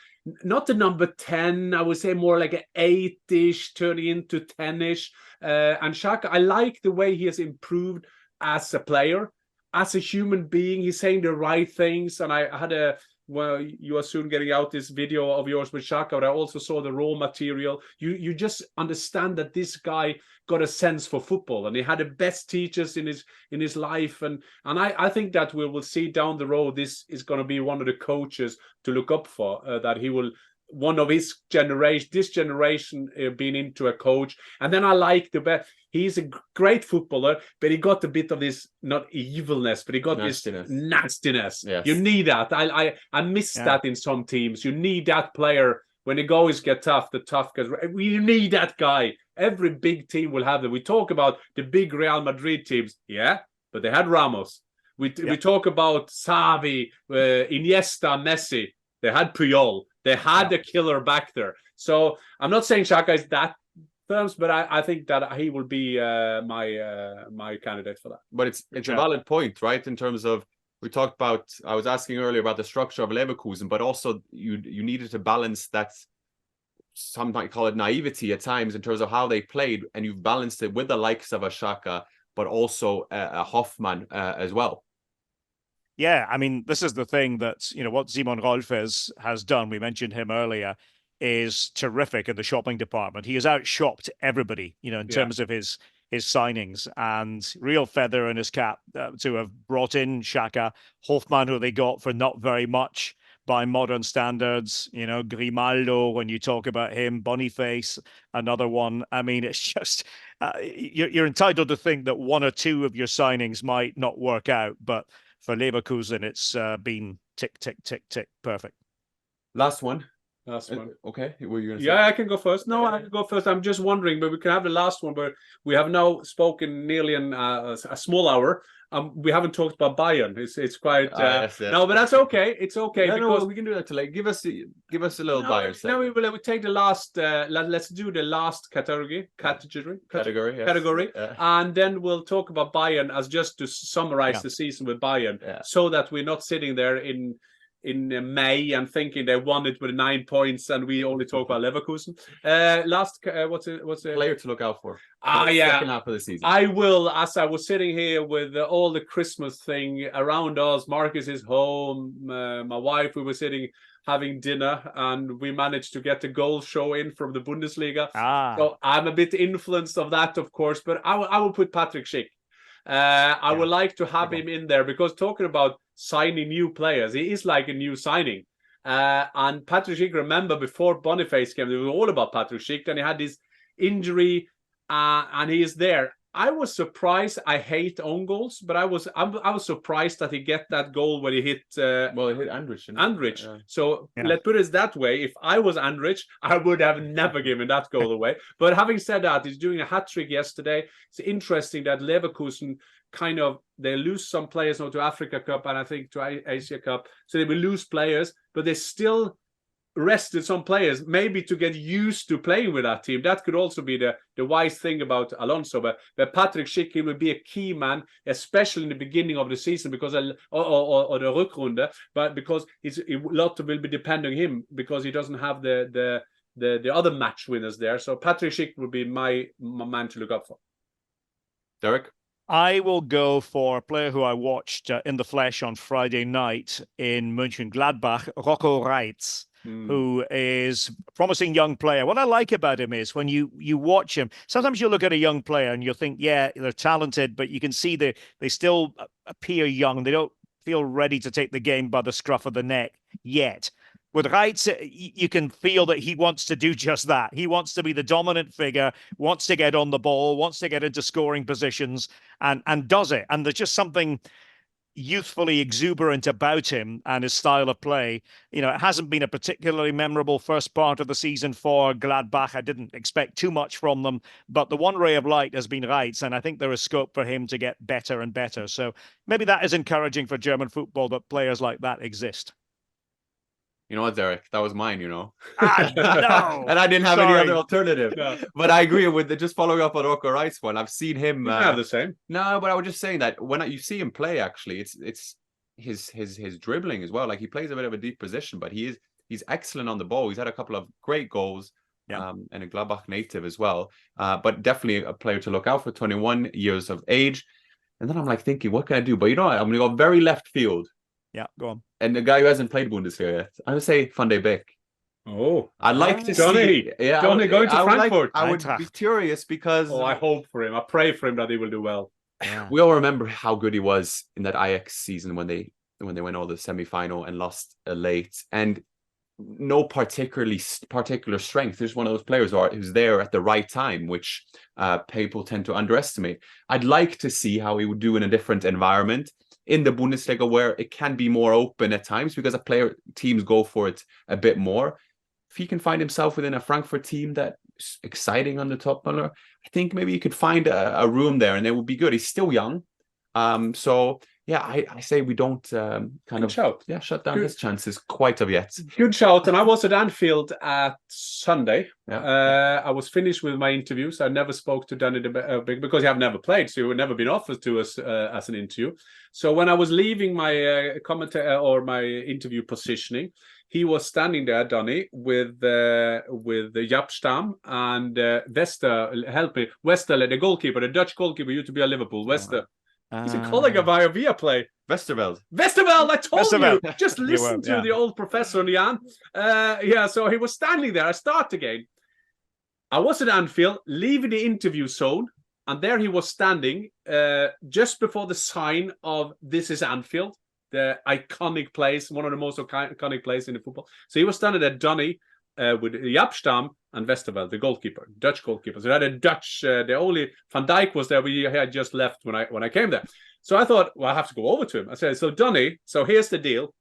not the number 10, I would say more like an 8-ish, turning into 10-ish. And Xhaka, I like the way he has improved as a player, as a human being. He's saying the right things. And I had you are soon getting out this video of yours with Xhaka, but I also saw the raw material. You just understand that this guy got a sense for football, and he had the best teachers in his life. And I think that we will see down the road, this is going to be one of the coaches to look up for, that he will, one of his generation, this generation, being into a coach. And then I like the best. He's a great footballer, but he got a bit of this, not evilness, but he got this nastiness. Yes. You need that. I miss that in some teams. You need that player when the goals get tough. The tough guys. We need that guy. Every big team will have them. We talk about the big Real Madrid teams, but they had Ramos. We talk about Xavi, Iniesta, Messi. They had Puyol. They had the killer back there. So I'm not saying Xhaka is that terms, but I think that he will be my candidate for that. But it's a valid point, right? In terms of, we talked about, I was asking earlier about the structure of Leverkusen, but also you needed to balance that, some might call it naivety at times, in terms of how they played, and you've balanced it with the likes of a Xhaka, but also a Hoffmann as well. Yeah, I mean, this is the thing that, what Simon Rolfes has done, we mentioned him earlier, is terrific in the shopping department. He has outshopped everybody, in terms of his signings, and real feather in his cap to have brought in Xhaka, Hoffmann, who they got for not very much by modern standards, Grimaldo, when you talk about him, Boniface, another one. I mean, it's just, you're entitled to think that one or two of your signings might not work out, but for Leverkusen, it's been tick, tick, tick, tick, perfect. Last one. Okay, were you going to say? I can go first. No, I can go first. I'm just wondering, but we can have the last one. But we have now spoken nearly in a small hour. We haven't talked about Bayern. It's quite yes. No, but that's okay. It's okay, because we can do that today. Give us a little Bayern. No, we take the last. Let's do the last category, and then we'll talk about Bayern as just to summarize the season with Bayern, so that we're not sitting there in May and thinking they won it with 9 points and we only talk about Leverkusen. What's it? Player to look out for. Second half of the season. I will, as I was sitting here with all the Christmas thing around us. Marcus is home. My wife, we were sitting having dinner, and we managed to get the goal show in from the Bundesliga. So I'm a bit influenced of that, of course, but I will put Patrick Schick. I would like to have him in there, because talking about signing new players, he is like a new signing. And Patrick Schick, remember, before Boniface came, it was all about Patrick Schick, and he had this injury, and he is there. I was surprised. I hate own goals, but I was surprised that he get that goal when he hit. He hit Andrich. Yeah. So let's put it that way. If I was Andrich, I would have never given that goal away. But having said that, he's doing a hat trick yesterday. It's interesting that Leverkusen they lose some players now to Africa Cup and I think to Asia Cup, so they will lose players, but they still rested some players, maybe to get used to playing with that team. That could also be the wise thing about Alonso. But Patrick Schick, he will be a key man, especially in the beginning of the season, because or the Rückrunde, but because a lot will be depending on him, because he doesn't have the other match winners there. So Patrick Schick would be my man to look up for. Derek? I will go for a player who I watched in the flesh on Friday night in Mönchengladbach, Rocco Reitz, who is a promising young player. What I like about him is when you watch him, sometimes you look at a young player and you think, yeah, they're talented, but you can see they still appear young. They don't feel ready to take the game by the scruff of the neck yet. With Reitz, you can feel that he wants to do just that. He wants to be the dominant figure, wants to get on the ball, wants to get into scoring positions, and does it. And there's just something youthfully exuberant about him and his style of play. You know, it hasn't been a particularly memorable first part of the season for Gladbach. I didn't expect too much from them, but the one ray of light has been Reitz, and I think there is scope for him to get better and better. So maybe that is encouraging for German football, that players like that exist. You know what, Derek? That was mine, you know. No. And I didn't have any other alternative. No. But I agree with just following up on Rocco Reitz one. I've seen him. Have the same. No, but I was just saying that when you see him play, actually, it's his dribbling as well. Like, he plays a bit of a deep position, but he's excellent on the ball. He's had a couple of great goals. Yeah. And a Gladbach native as well. But definitely a player to look out for, 21 years of age. And then I'm like thinking, what can I do? But you know what? I'm going to go very left field. Yeah, go on. And the guy who hasn't played Bundesliga yet, I would say Van de Beek. Oh, I'd like to Johnny. see. Yeah, Johnny going to Frankfurt. I would be curious because. Oh, I hope for him. I pray for him that he will do well. Yeah. We all remember how good he was in that Ajax season when they went all the semi-final and lost late, and no particular strength. There's one of those players who's there at the right time, which people tend to underestimate. I'd like to see how he would do in a different environment in the Bundesliga, where it can be more open at times because teams go for it a bit more. If he can find himself within a Frankfurt team that's exciting on the top corner, I think maybe he could find a room there and it would be good. He's still young. So yeah, I say we don't shut down his chances quite of yet. Good shout. And I was at Anfield at Sunday. Yeah. I was finished with my interviews. I never spoke to Danny because I've never played, so he would never been offered to us as an interview. So when I was leaving my commentator or my interview positioning, he was standing there, Danny, with Jaap Stam and Westerle, the goalkeeper, the Dutch goalkeeper, used to be at Liverpool. Wester. He's a colleague of ours via play. Westerveld, I told you. Westerveld. Just listen to the old professor, Jan. So he was standing there. I start again. I was at Anfield, leaving the interview zone, and there he was standing just before the sign of "This is Anfield," the iconic place, one of the most iconic places in the football. So he was standing at Donny with Jaap Stam and Westerveld, the goalkeeper, Dutch goalkeeper. So they had a Dutch. The only Van Dijk was there. We had just left when I came there. So I thought, well, I have to go over to him. I said, so Donny, so here's the deal.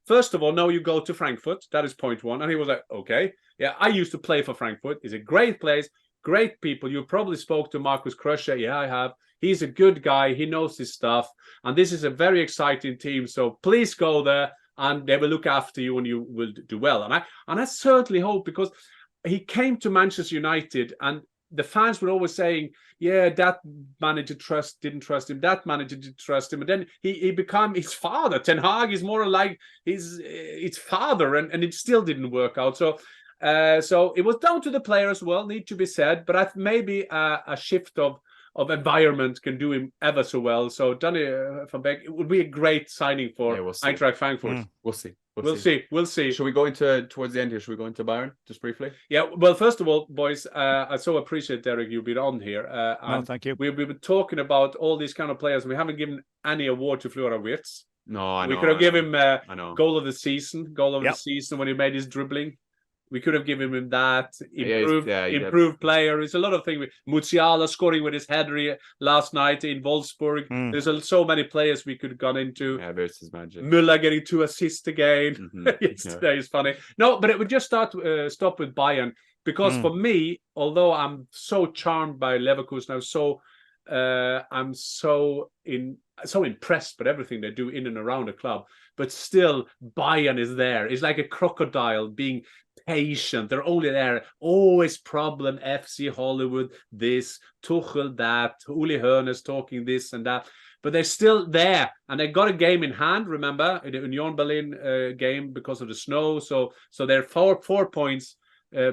First of all, no, you go to Frankfurt. That is point one. And he was like, okay. Yeah, I used to play for Frankfurt. It's a great place, great people. You probably spoke to Markus Krösche. Yeah, I have. He's a good guy. He knows his stuff. And this is a very exciting team. So please go there and they will look after you and you will do well. And I certainly hope, because he came to Manchester United and the fans were always saying, yeah, that manager didn't trust him. That manager didn't trust him. And then he became his father. Ten Hag is more like his father, and it still didn't work out. So it was down to the player as well, need to be said. But maybe a shift of environment can do him ever so well. So Danny van Beek, it would be a great signing for Eintracht Frankfurt. We'll see. We'll see. Should we go towards the end here? Should we go into Bayern just briefly? Yeah. Well, first of all, boys, I so appreciate, Derek, you being on here. No, thank you. We've been talking about all these kind of players. We haven't given any award to Flora Wirtz. No, I know. We could have given him goal of the season when he made his dribbling. We could have given him that improved player. There's a lot of things. Musiala scoring with his header last night in Wolfsburg. There's so many players we could have gone into. Yeah, versus magic. Müller getting 2 assists again. Yesterday is funny. No, but it would just stop with Bayern, because for me, although I'm so charmed by Leverkusen, I'm so I'm so impressed with everything they do in and around the club. But still, Bayern is there. It's like a crocodile being patient. They're only there. Always problem. FC Hollywood, this, Tuchel, that, Uli Hoeneß talking this and that. But they're still there. And they got a game in hand, remember? The Union Berlin game because of the snow. So they're 4 points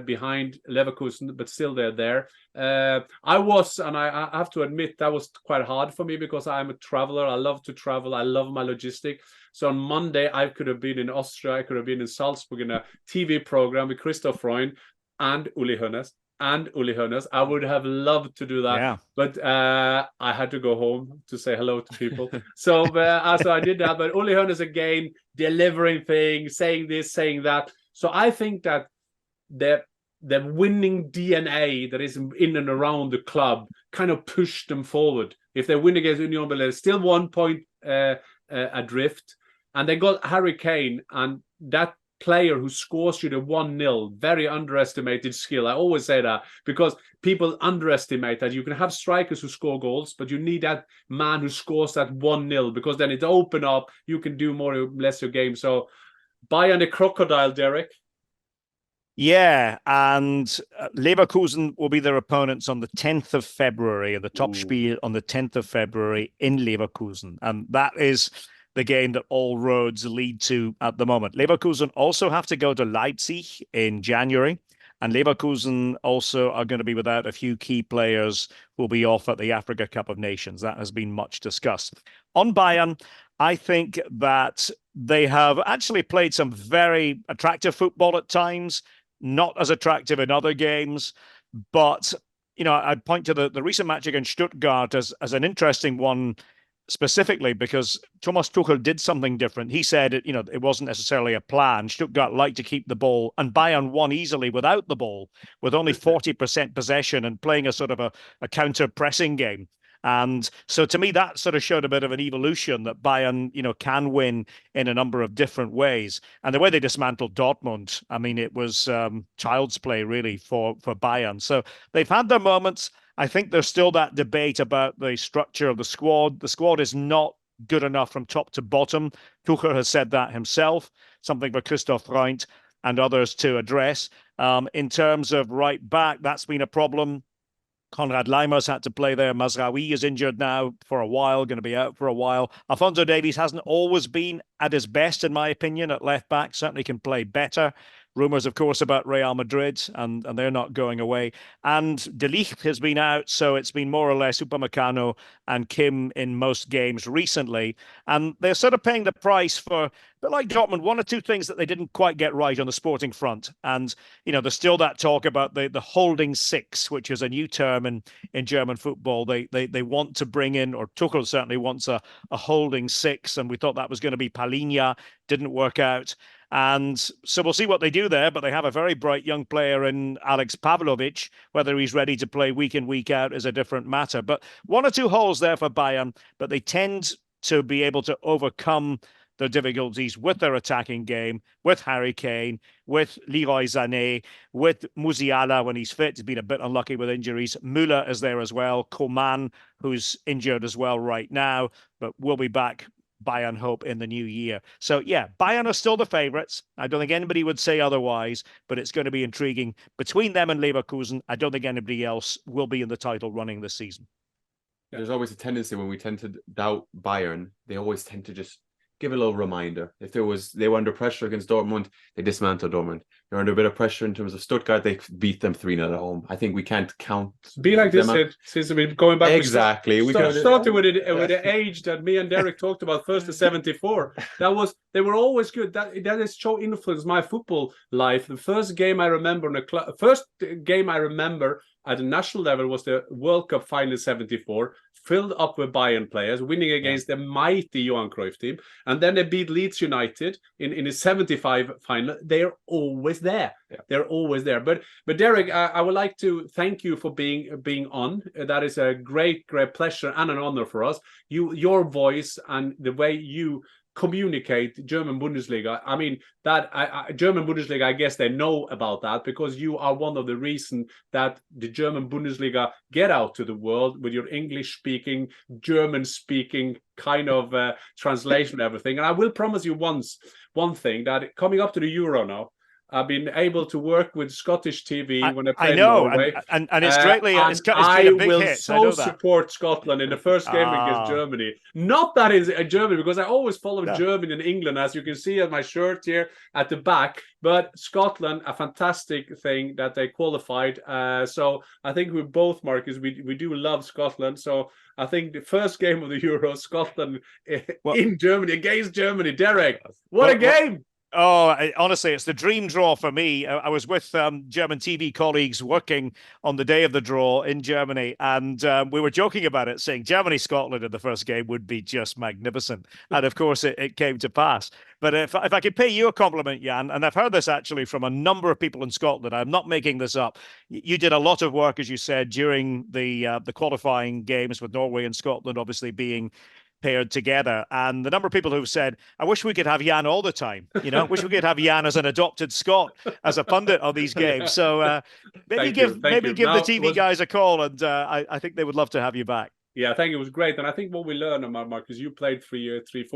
behind Leverkusen, but still they're there. I have to admit, that was quite hard for me because I'm a traveler. I love to travel. I love my logistic. So on Monday, I could have been in Austria. I could have been in Salzburg in a TV program with Christoph Freund and Uli Hoeneß. I would have loved to do that, but I had to go home to say hello to people. so I did that. But Uli Hoeneß again, delivering things, saying this, saying that. So I think that the winning DNA that is in and around the club kind of pushed them forward. If they win against Union Berlin, still 1 point adrift, and they got Harry Kane, and that player who scores you the 1-0, very underestimated skill. I always say that because people underestimate that you can have strikers who score goals, but you need that man who scores that 1-0 because then it's open up. You can do more or less your game. So Bayern the crocodile, Derek. Yeah, and Leverkusen will be their opponents on the 10th of February, the top spiel on the 10th of February in Leverkusen. And that is the game that all roads lead to at the moment. Leverkusen also have to go to Leipzig in January, and Leverkusen also are going to be without a few key players who will be off at the Africa Cup of Nations. That has been much discussed. On Bayern, I think that they have actually played some very attractive football at times, not as attractive in other games. But, you know, I'd point to the recent match against Stuttgart as an interesting one, specifically because Thomas Tuchel did something different. He said, it wasn't necessarily a plan. Stuttgart liked to keep the ball, and Bayern won easily without the ball, with only 40% possession and playing a sort of a counter-pressing game. And so to me, that sort of showed a bit of an evolution that Bayern, can win in a number of different ways. And the way they dismantled Dortmund, I mean, it was child's play, really, for Bayern. So they've had their moments. I think there's still that debate about the structure of the squad. The squad is not good enough from top to bottom. Tuchel has said that himself, something for Christoph Freund and others to address. In terms of right back, that's been a problem. Konrad Leimer's had to play there. Mazraoui is injured now for a while, going to be out for a while. Alphonso Davies hasn't always been at his best, in my opinion, at left back. Certainly can play better. Rumours, of course, about Real Madrid, and they're not going away. And De Ligt has been out, so it's been more or less Upamecano and Kim in most games recently. And they're sort of paying the price for, a bit like Dortmund, one or two things that they didn't quite get right on the sporting front. And, there's still that talk about the holding six, which is a new term in German football. They want to bring in, or Tuchel certainly wants a holding six, and we thought that was going to be Palhinha. Didn't work out. And so we'll see what they do there, but they have a very bright young player in Alex Pavlovic. Whether he's ready to play week in, week out is a different matter. But one or two holes there for Bayern, but they tend to be able to overcome the difficulties with their attacking game, with Harry Kane, with Leroy Sané, with Musiala when he's fit. He's been a bit unlucky with injuries. Müller is there as well. Coman, who's injured as well right now, but will be back, Bayern hope, in the new year. So yeah, Bayern are still the favourites. I don't think anybody would say otherwise, but it's going to be intriguing between them and Leverkusen. I don't think anybody else will be in the title running this season. There's always a tendency when we tend to doubt Bayern, they always tend to just give a little reminder. If they were under pressure against Dortmund, they dismantled Dortmund. They're under a bit of pressure in terms of Stuttgart, they beat them 3-0 at home. I think we can't count. Be like this since we've been going back. Exactly. We started with the age that me and Derek talked about first to 74. They were always good. That is so influenced my football life. The first game I remember at the national level was the World Cup final 74, filled up with Bayern players, winning against the mighty Johan Cruyff team. And then they beat Leeds United in the 75 final. They're always there. Yeah. They're always there. But Derek, I would like to thank you for being on. That is a great pleasure and an honor for us. Your voice and the way you communicate German Bundesliga. I mean, that German Bundesliga, I guess they know about that because you are one of the reasons that the German Bundesliga get out to the world with your English-speaking, German-speaking kind of translation and everything. And I will promise you one thing, that coming up to the Euro now, I've been able to work with Scottish TV when I play in Norway. And it's greatly, it's been a big hit. I will support Scotland in the first game against Germany. Not that it's Germany, because I always follow Germany and England, as you can see at my shirt here at the back. But Scotland, a fantastic thing that they qualified. So I think we both, Marcus, we do love Scotland. So I think the first game of the Euro, Scotland in Germany against Germany. Derek, what a game! Honestly, it's the dream draw for me. I was with German TV colleagues working on the day of the draw in Germany, and we were joking about it, saying Germany-Scotland in the first game would be just magnificent. And of course, it came to pass. But if I could pay you a compliment, Jan, and I've heard this actually from a number of people in Scotland, I'm not making this up. You did a lot of work, as you said, during the qualifying games with Norway and Scotland, obviously being paired together, and the number of people who've said, I wish we could have Jan all the time, wish we could have Jan as an adopted Scot as a pundit on these games. So maybe give the TV guys a call, and I think they would love to have you back. Yeah, I think it was great. And I think what we learned, Marcus, you played 4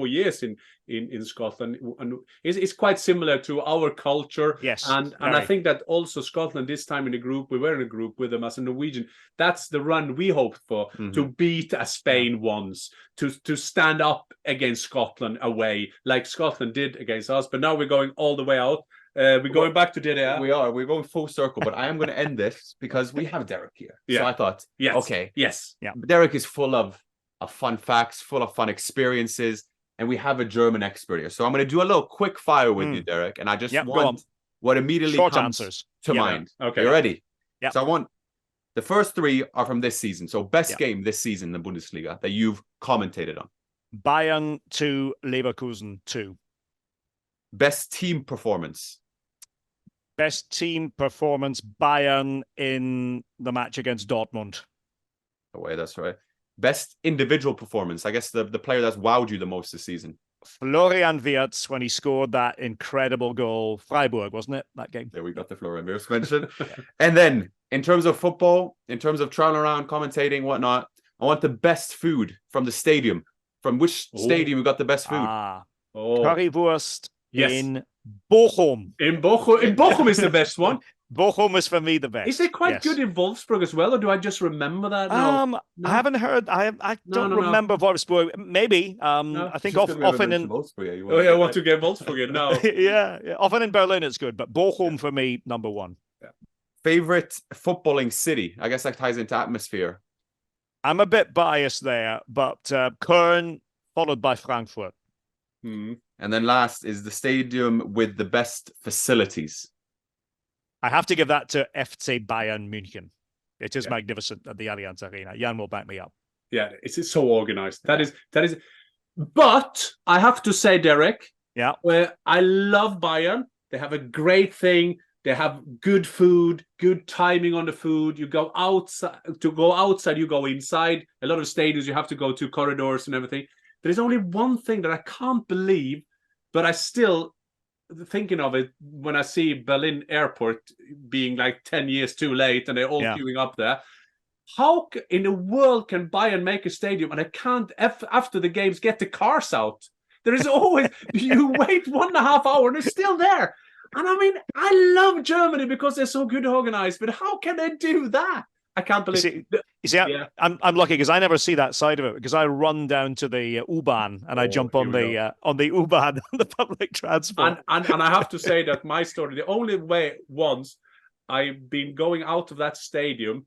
years in Scotland, and it's quite similar to our culture. Yes. And I think that also Scotland, this time in the group, we were in a group with them as a Norwegian. That's the run we hoped for, to beat Spain once, to stand up against Scotland away, like Scotland did against us. But now we're going all the way out. We're going back to DDR. We're going full circle, but I am going to end this because we have Derek here. Yeah. So I thought, yes. Derek is full of fun facts, full of fun experiences, and we have a German expert here. So I'm going to do a little quick fire with you, Derek, and I just want what immediately short comes answers to mind. Okay. You ready? Yeah. So I want the first 3 are from this season. So best game this season in the Bundesliga that you've commentated on. Bayern 2, Leverkusen 2. Best team performance. Best team performance, Bayern in the match against Dortmund. That's right. Best individual performance. I guess the player that's wowed you the most this season. Florian Wirtz, when he scored that incredible goal. Freiburg, wasn't it, that game? There we got the Florian Wirtz mention. And then, in terms of football, in terms of traveling around, commentating, whatnot, I want the best food from the stadium. From which stadium you got the best food? Currywurst in Bochum. In Bochum is the best one. Bochum is for me the best. Is it quite good in Wolfsburg as well, or do I just remember that? No. I haven't heard. I don't remember Wolfsburg. Maybe. I think often in. I want to get Wolfsburg in now. yeah. Often in Berlin it's good, but Bochum for me number 1. Yeah. Favorite footballing city? I guess that ties into atmosphere. I'm a bit biased there, but Köln followed by Frankfurt. And then last is the stadium with the best facilities. I have to give that to FC Bayern München. It is magnificent at the Allianz Arena. Jan will back me up. Yeah, it's so organized. That is. But I have to say, Derek, where I love Bayern. They have a great thing. They have good food, good timing on the food. You go outside. To go outside, you go inside. A lot of stadiums, you have to go to corridors and everything. There's only one thing that I can't believe, but I still thinking of it when I see Berlin airport being like 10 years too late and they're all queuing up there. How in the world can Bayern make a stadium and I can't, after the games, get the cars out? There is always, you wait 1.5 hours and it's still there. And I mean, I love Germany because they're so good organized, but how can they do that? I can't believe. I'm lucky because I never see that side of it because I run down to the U-Bahn and I jump on the U-Bahn, the public transport. And I have to say that my story, the only way once I've been going out of that stadium,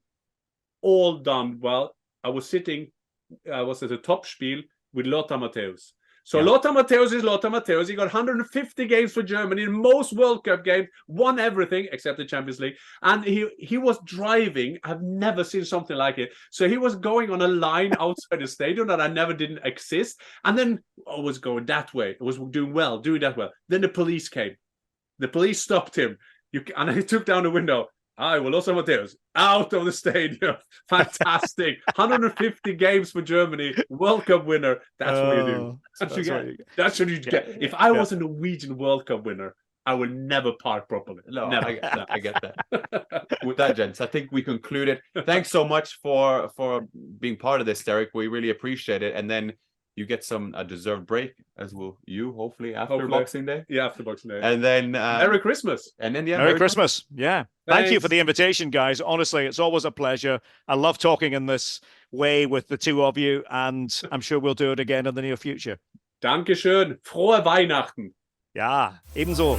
all done well. I was at the top spiel with Lothar Matthäus. So Lothar Matthäus is Lothar Matthäus. He got 150 games for Germany, most World Cup games, won everything except the Champions League. And he was driving. I've never seen something like it. So he was going on a line outside the stadium that I never didn't exist. And then I was going that way. I was doing that well. Then the police came. The police stopped him. And he took down the window. I will also Matthäus out of the stadium. Fantastic. 150 games for Germany. World Cup winner. That's what you do. That's what you get. If I was a Norwegian World Cup winner, I would never park properly. No, never. I get that. With that, gents, I think we conclude it. Thanks so much for being part of this, Derek. We really appreciate it. And then you get a deserved break, as will you, hopefully, after Boxing Day. Yeah, after Boxing Day. And then Merry Christmas. And then Merry Christmas. Yeah. Thank you Thanks. for the invitation, guys. Honestly, it's always a pleasure. I love talking in this way with the two of you, and I'm sure we'll do it again in the near future. Dankeschön. Frohe Weihnachten. Ja, ebenso.